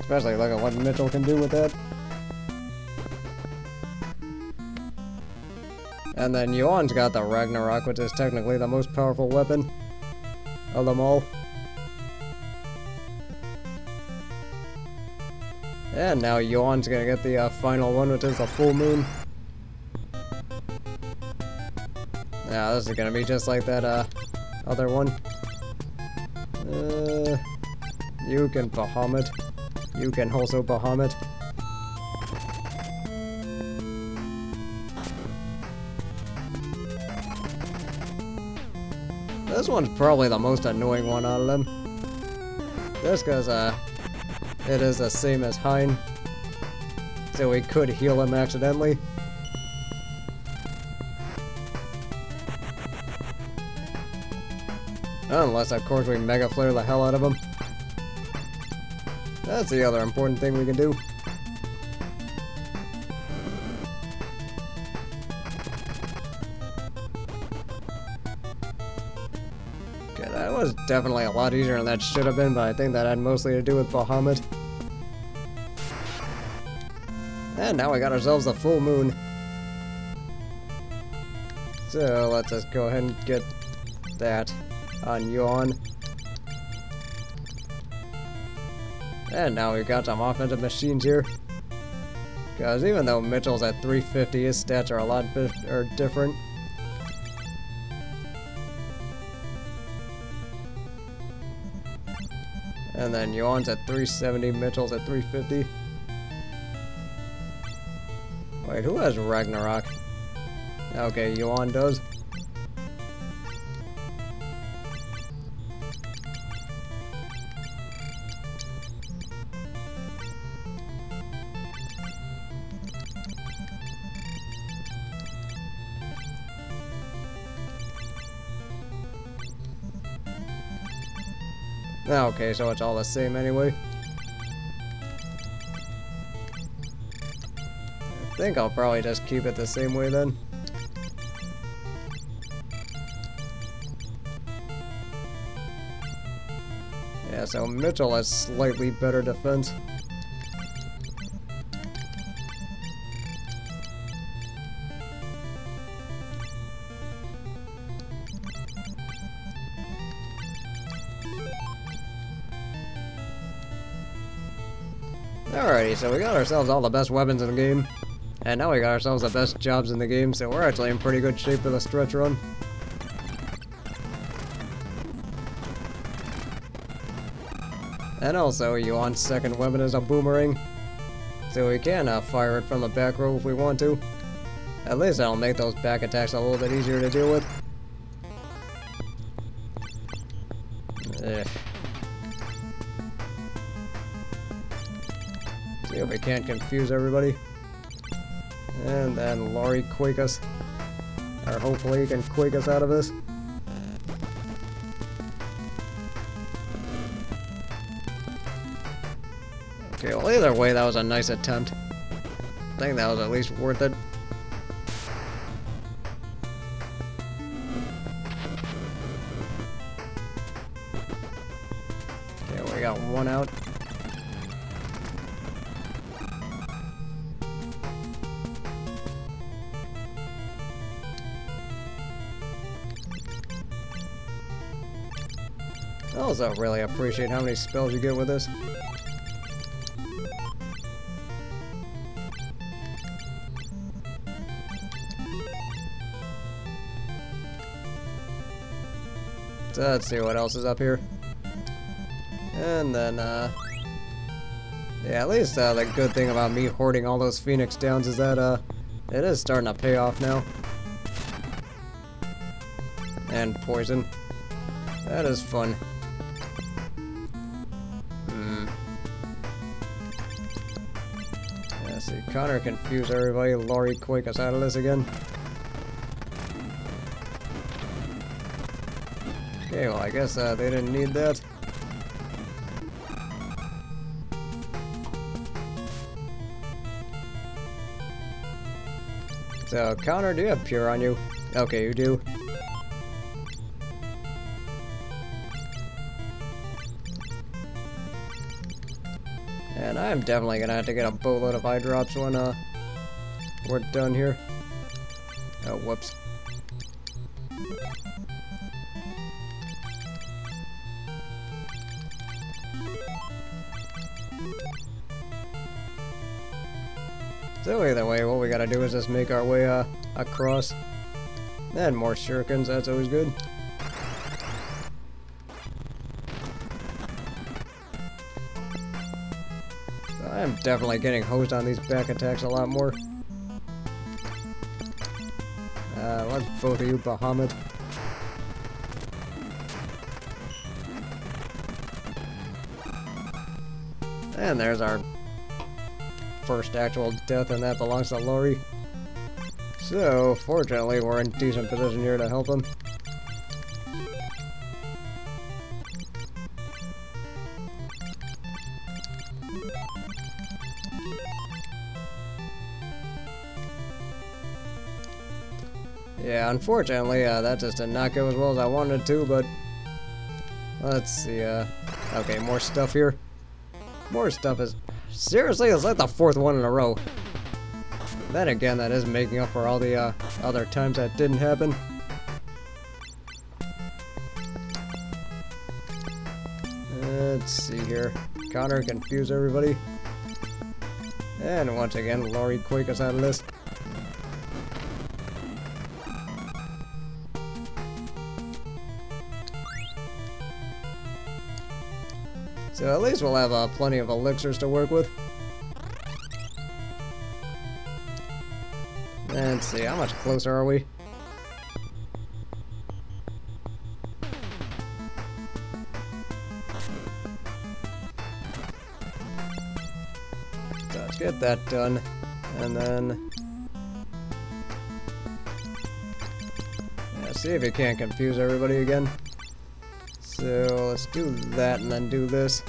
Especially look at what Mitchell can do with that. And then Yuan's got the Ragnarok, which is technically the most powerful weapon of them all. And now Yuan's gonna get the final one, which is the full moon. Now this is gonna be just like that other one. You can Bahamut. You can also Bahamut. This one's probably the most annoying one out of them. Just because it is the same as Hein. So we could heal him accidentally. Unless, of course, we Mega Flare the hell out of him. That's the other important thing we can do. Okay, that was definitely a lot easier than that should have been, but I think that had mostly to do with Bahamut. And now we got ourselves a full moon. So let's just go ahead and get that on Yuan. And now we've got some offensive machines here. Because even though Mitchell's at 350, his stats are a lot different. And then Yuan's at 370, Mitchell's at 350. Wait, who has Ragnarok? Okay, Yuan does. Okay, so it's all the same anyway. I think I'll probably just keep it the same way then. Yeah, so Mitchell has slightly better defense. Alrighty, so we got ourselves all the best weapons in the game. And now we got ourselves the best jobs in the game, so we're actually in pretty good shape for the stretch run. And also, Yuan's second weapon is a boomerang. So we can fire it from the back row if we want to. At least that'll make those back attacks a little bit easier to deal with. See if we can't confuse everybody. And then Laurie quake us. Or hopefully he can quake us out of this. Okay, well either way that was a nice attempt. I think that was at least worth it. Okay, we got one out. I also really appreciate how many spells you get with this. So let's see what else is up here. And then, yeah, at least the good thing about me hoarding all those Phoenix Downs is that, it is starting to pay off now. And poison. That is fun. Yeah, see, Connor confuse everybody, Laurie quake us out of this again. Okay, well I guess they didn't need that. So, Connor, do you have Pure on you? Okay, you do. And I I'm definitely gonna have to get a boatload of eye drops when we're done here. Oh, whoops. So either way, what we gotta do is just make our way across. And more shurikens, that's always good. I'm definitely getting hosed on these back attacks a lot more. Let's both of you, Bahamut. And there's our first actual death, and that belongs to Lori. So, fortunately, we're in decent position here to help him. Yeah, unfortunately, that just did not go as well as I wanted it to, but let's see, okay, more stuff here. More stuff is... Seriously, it's like the fourth one in a row. Then again, that is making up for all the other times that didn't happen. Let's see here. Connor confuse everybody. And once again, Lori quake us out of this. So at least we'll have plenty of elixirs to work with. Let's see, how much closer are we? Let's get that done, and then... yeah, see if you can't confuse everybody again. So let's do that and then do this.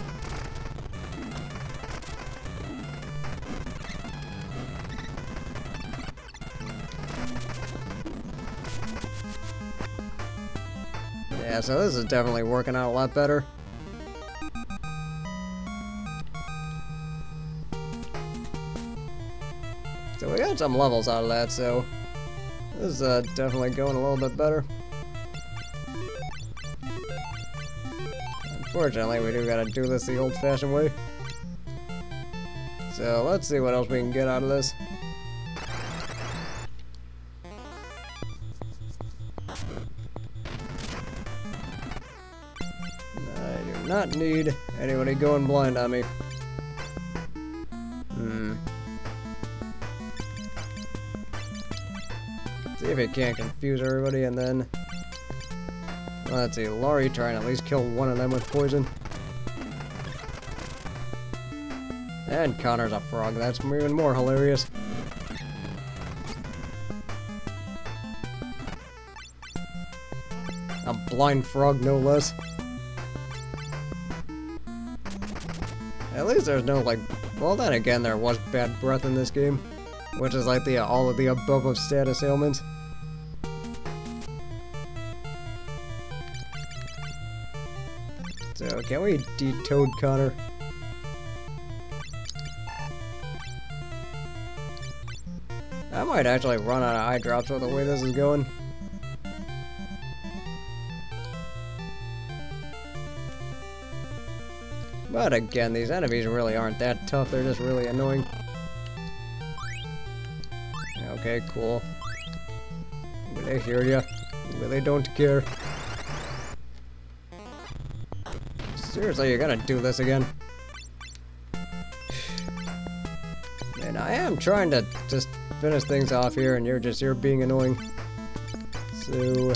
Yeah, so this is definitely working out a lot better. So we got some levels out of that, so this is definitely going a little bit better. Unfortunately, we do gotta do this the old-fashioned way. So let's see what else we can get out of this. I do not need anybody going blind on me. See if it can't confuse everybody, and then... let's see, Laurie trying to at least kill one of them with poison. And Connor's a frog, that's even more hilarious. A blind frog, no less. At least there's no, like... well, then again, there was bad breath in this game. Which is like the all of the above of status ailments. So, can we de-toad Connor? I might actually run out of eye drops with the way this is going. But again, these enemies really aren't that tough, they're just really annoying. Okay, cool. They hear ya. Really don't care. Seriously, you're gonna do this again? Man, I am trying to just finish things off here, and you're being annoying. So...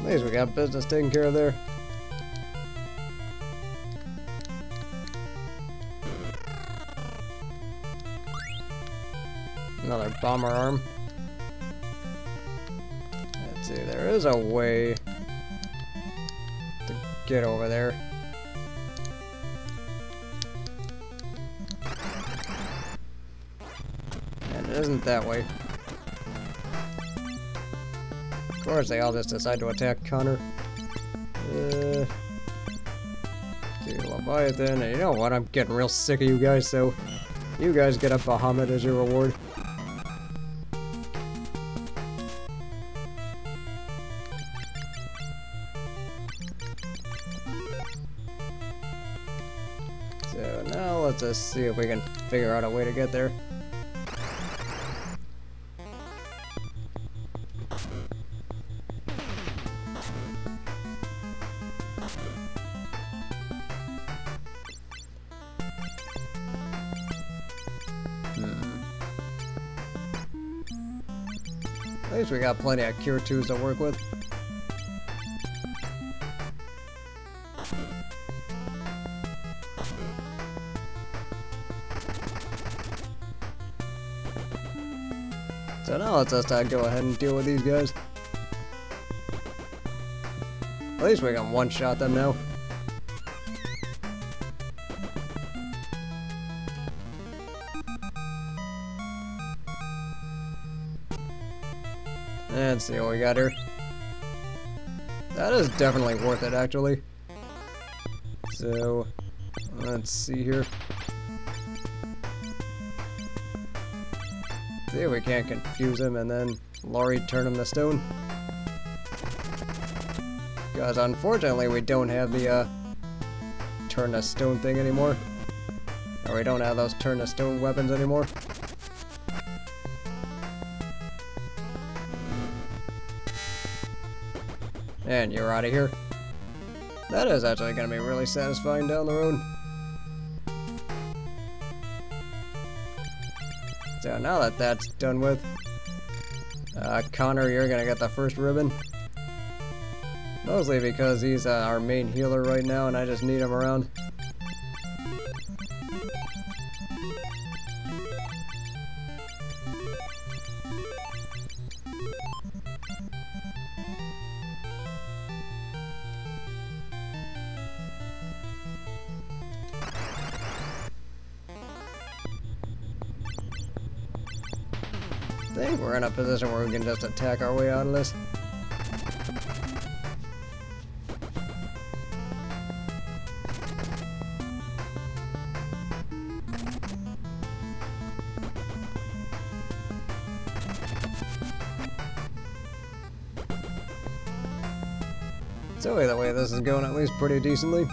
at least we got business taken care of there. Another bomber arm. Let's see, there is a way to get over there. isn't that way. Of course, they all just decide to attack Connor. Leviathan, and you know what? I'm getting real sick of you guys, so you guys get a Bahamut as your reward. So now let's just see if we can figure out a way to get there. At least we got plenty of Cure 2s to work with. So now let's just go ahead and deal with these guys. At least we can one-shot them now. And see what we got here. That is definitely worth it, actually. So, let's see here. See if we can't confuse him and then Laurie turn him to stone. Because unfortunately we don't have the turn to stone thing anymore. Or we don't have those turn to stone weapons anymore. And you're out of here. That is actually going to be really satisfying down the road. So now that that's done with, Connor, you're going to get the first ribbon. Mostly because he's our main healer right now and I just need him around. I think we're in a position where we can just attack our way out of this. So either way, this is going at least pretty decently.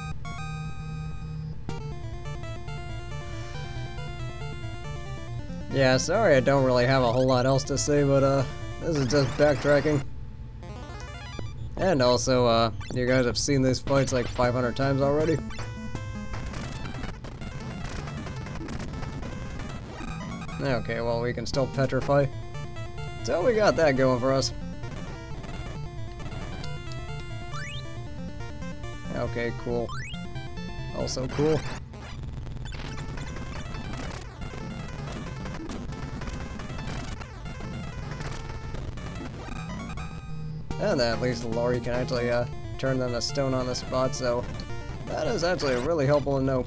Yeah, sorry I don't really have a whole lot else to say, but this is just backtracking. And also, you guys have seen these fights like 500 times already. Okay, well we can still petrify. So we got that going for us. Okay, cool. Also cool. And then at least Laurie can actually turn them to stone on the spot, so that is actually really helpful to know.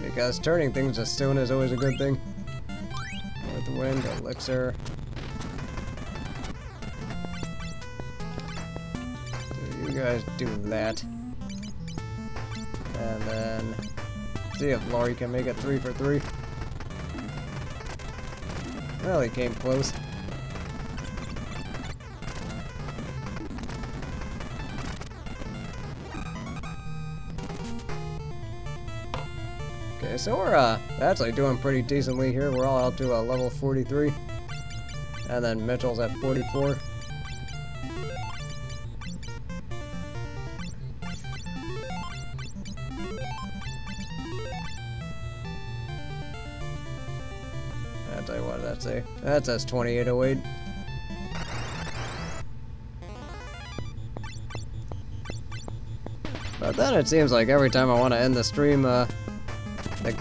Because turning things to stone is always a good thing. With wind, elixir. So you guys do that. And then see if Laurie can make it 3 for 3. Well, he came close. Okay, so we're actually doing pretty decently here. We're all up to a level 43. And then Mitchell's at 44. I'll tell you what that say. That says 2808. But then it seems like every time I want to end the stream, the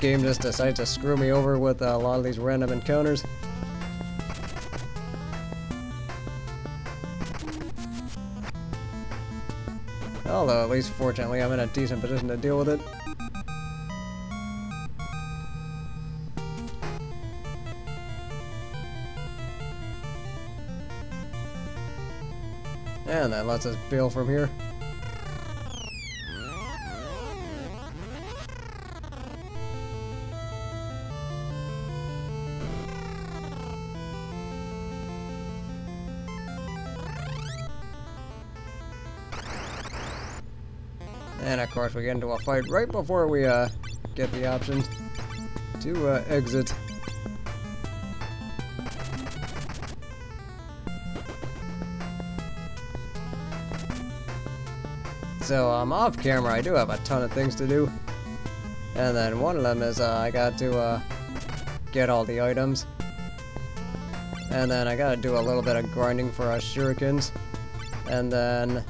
game just decides to screw me over with a lot of these random encounters. Although, at least fortunately, I'm in a decent position to deal with it. And that lets us bail from here. And of course we get into a fight right before we get the option to exit. So off camera I do have a ton of things to do. And then one of them is I got to get all the items. And then I gotta do a little bit of grinding for shurikens. And then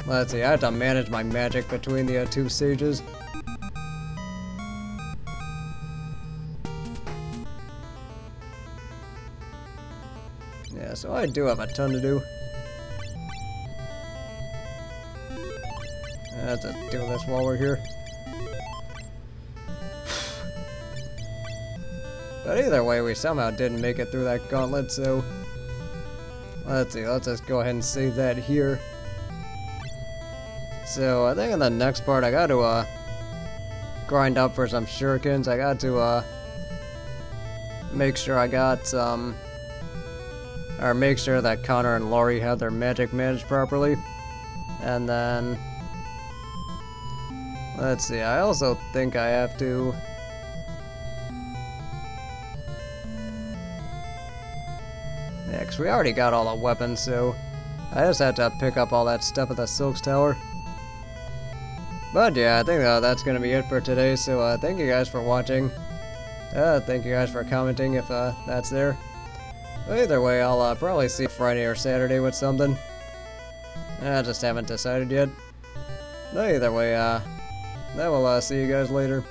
let's see, I have to manage my magic between the two stages. Yeah, so I do have a ton to do. Let's just do this while we're here. But either way, we somehow didn't make it through that gauntlet, so let's see, let's just go ahead and save that here. So I think in the next part I got to grind up for some shurikens. I got to make sure I got or make sure that Connor and Laurie have their magic managed properly. And then let's see, I also think I have to yeah, 'cause we already got all the weapons, so I just had to pick up all that stuff at the Silks Tower. But yeah, I think that's going to be it for today, so thank you guys for watching. Thank you guys for commenting if that's there. But either way, I'll probably see Friday or Saturday with something. I just haven't decided yet. But either way, I will see you guys later.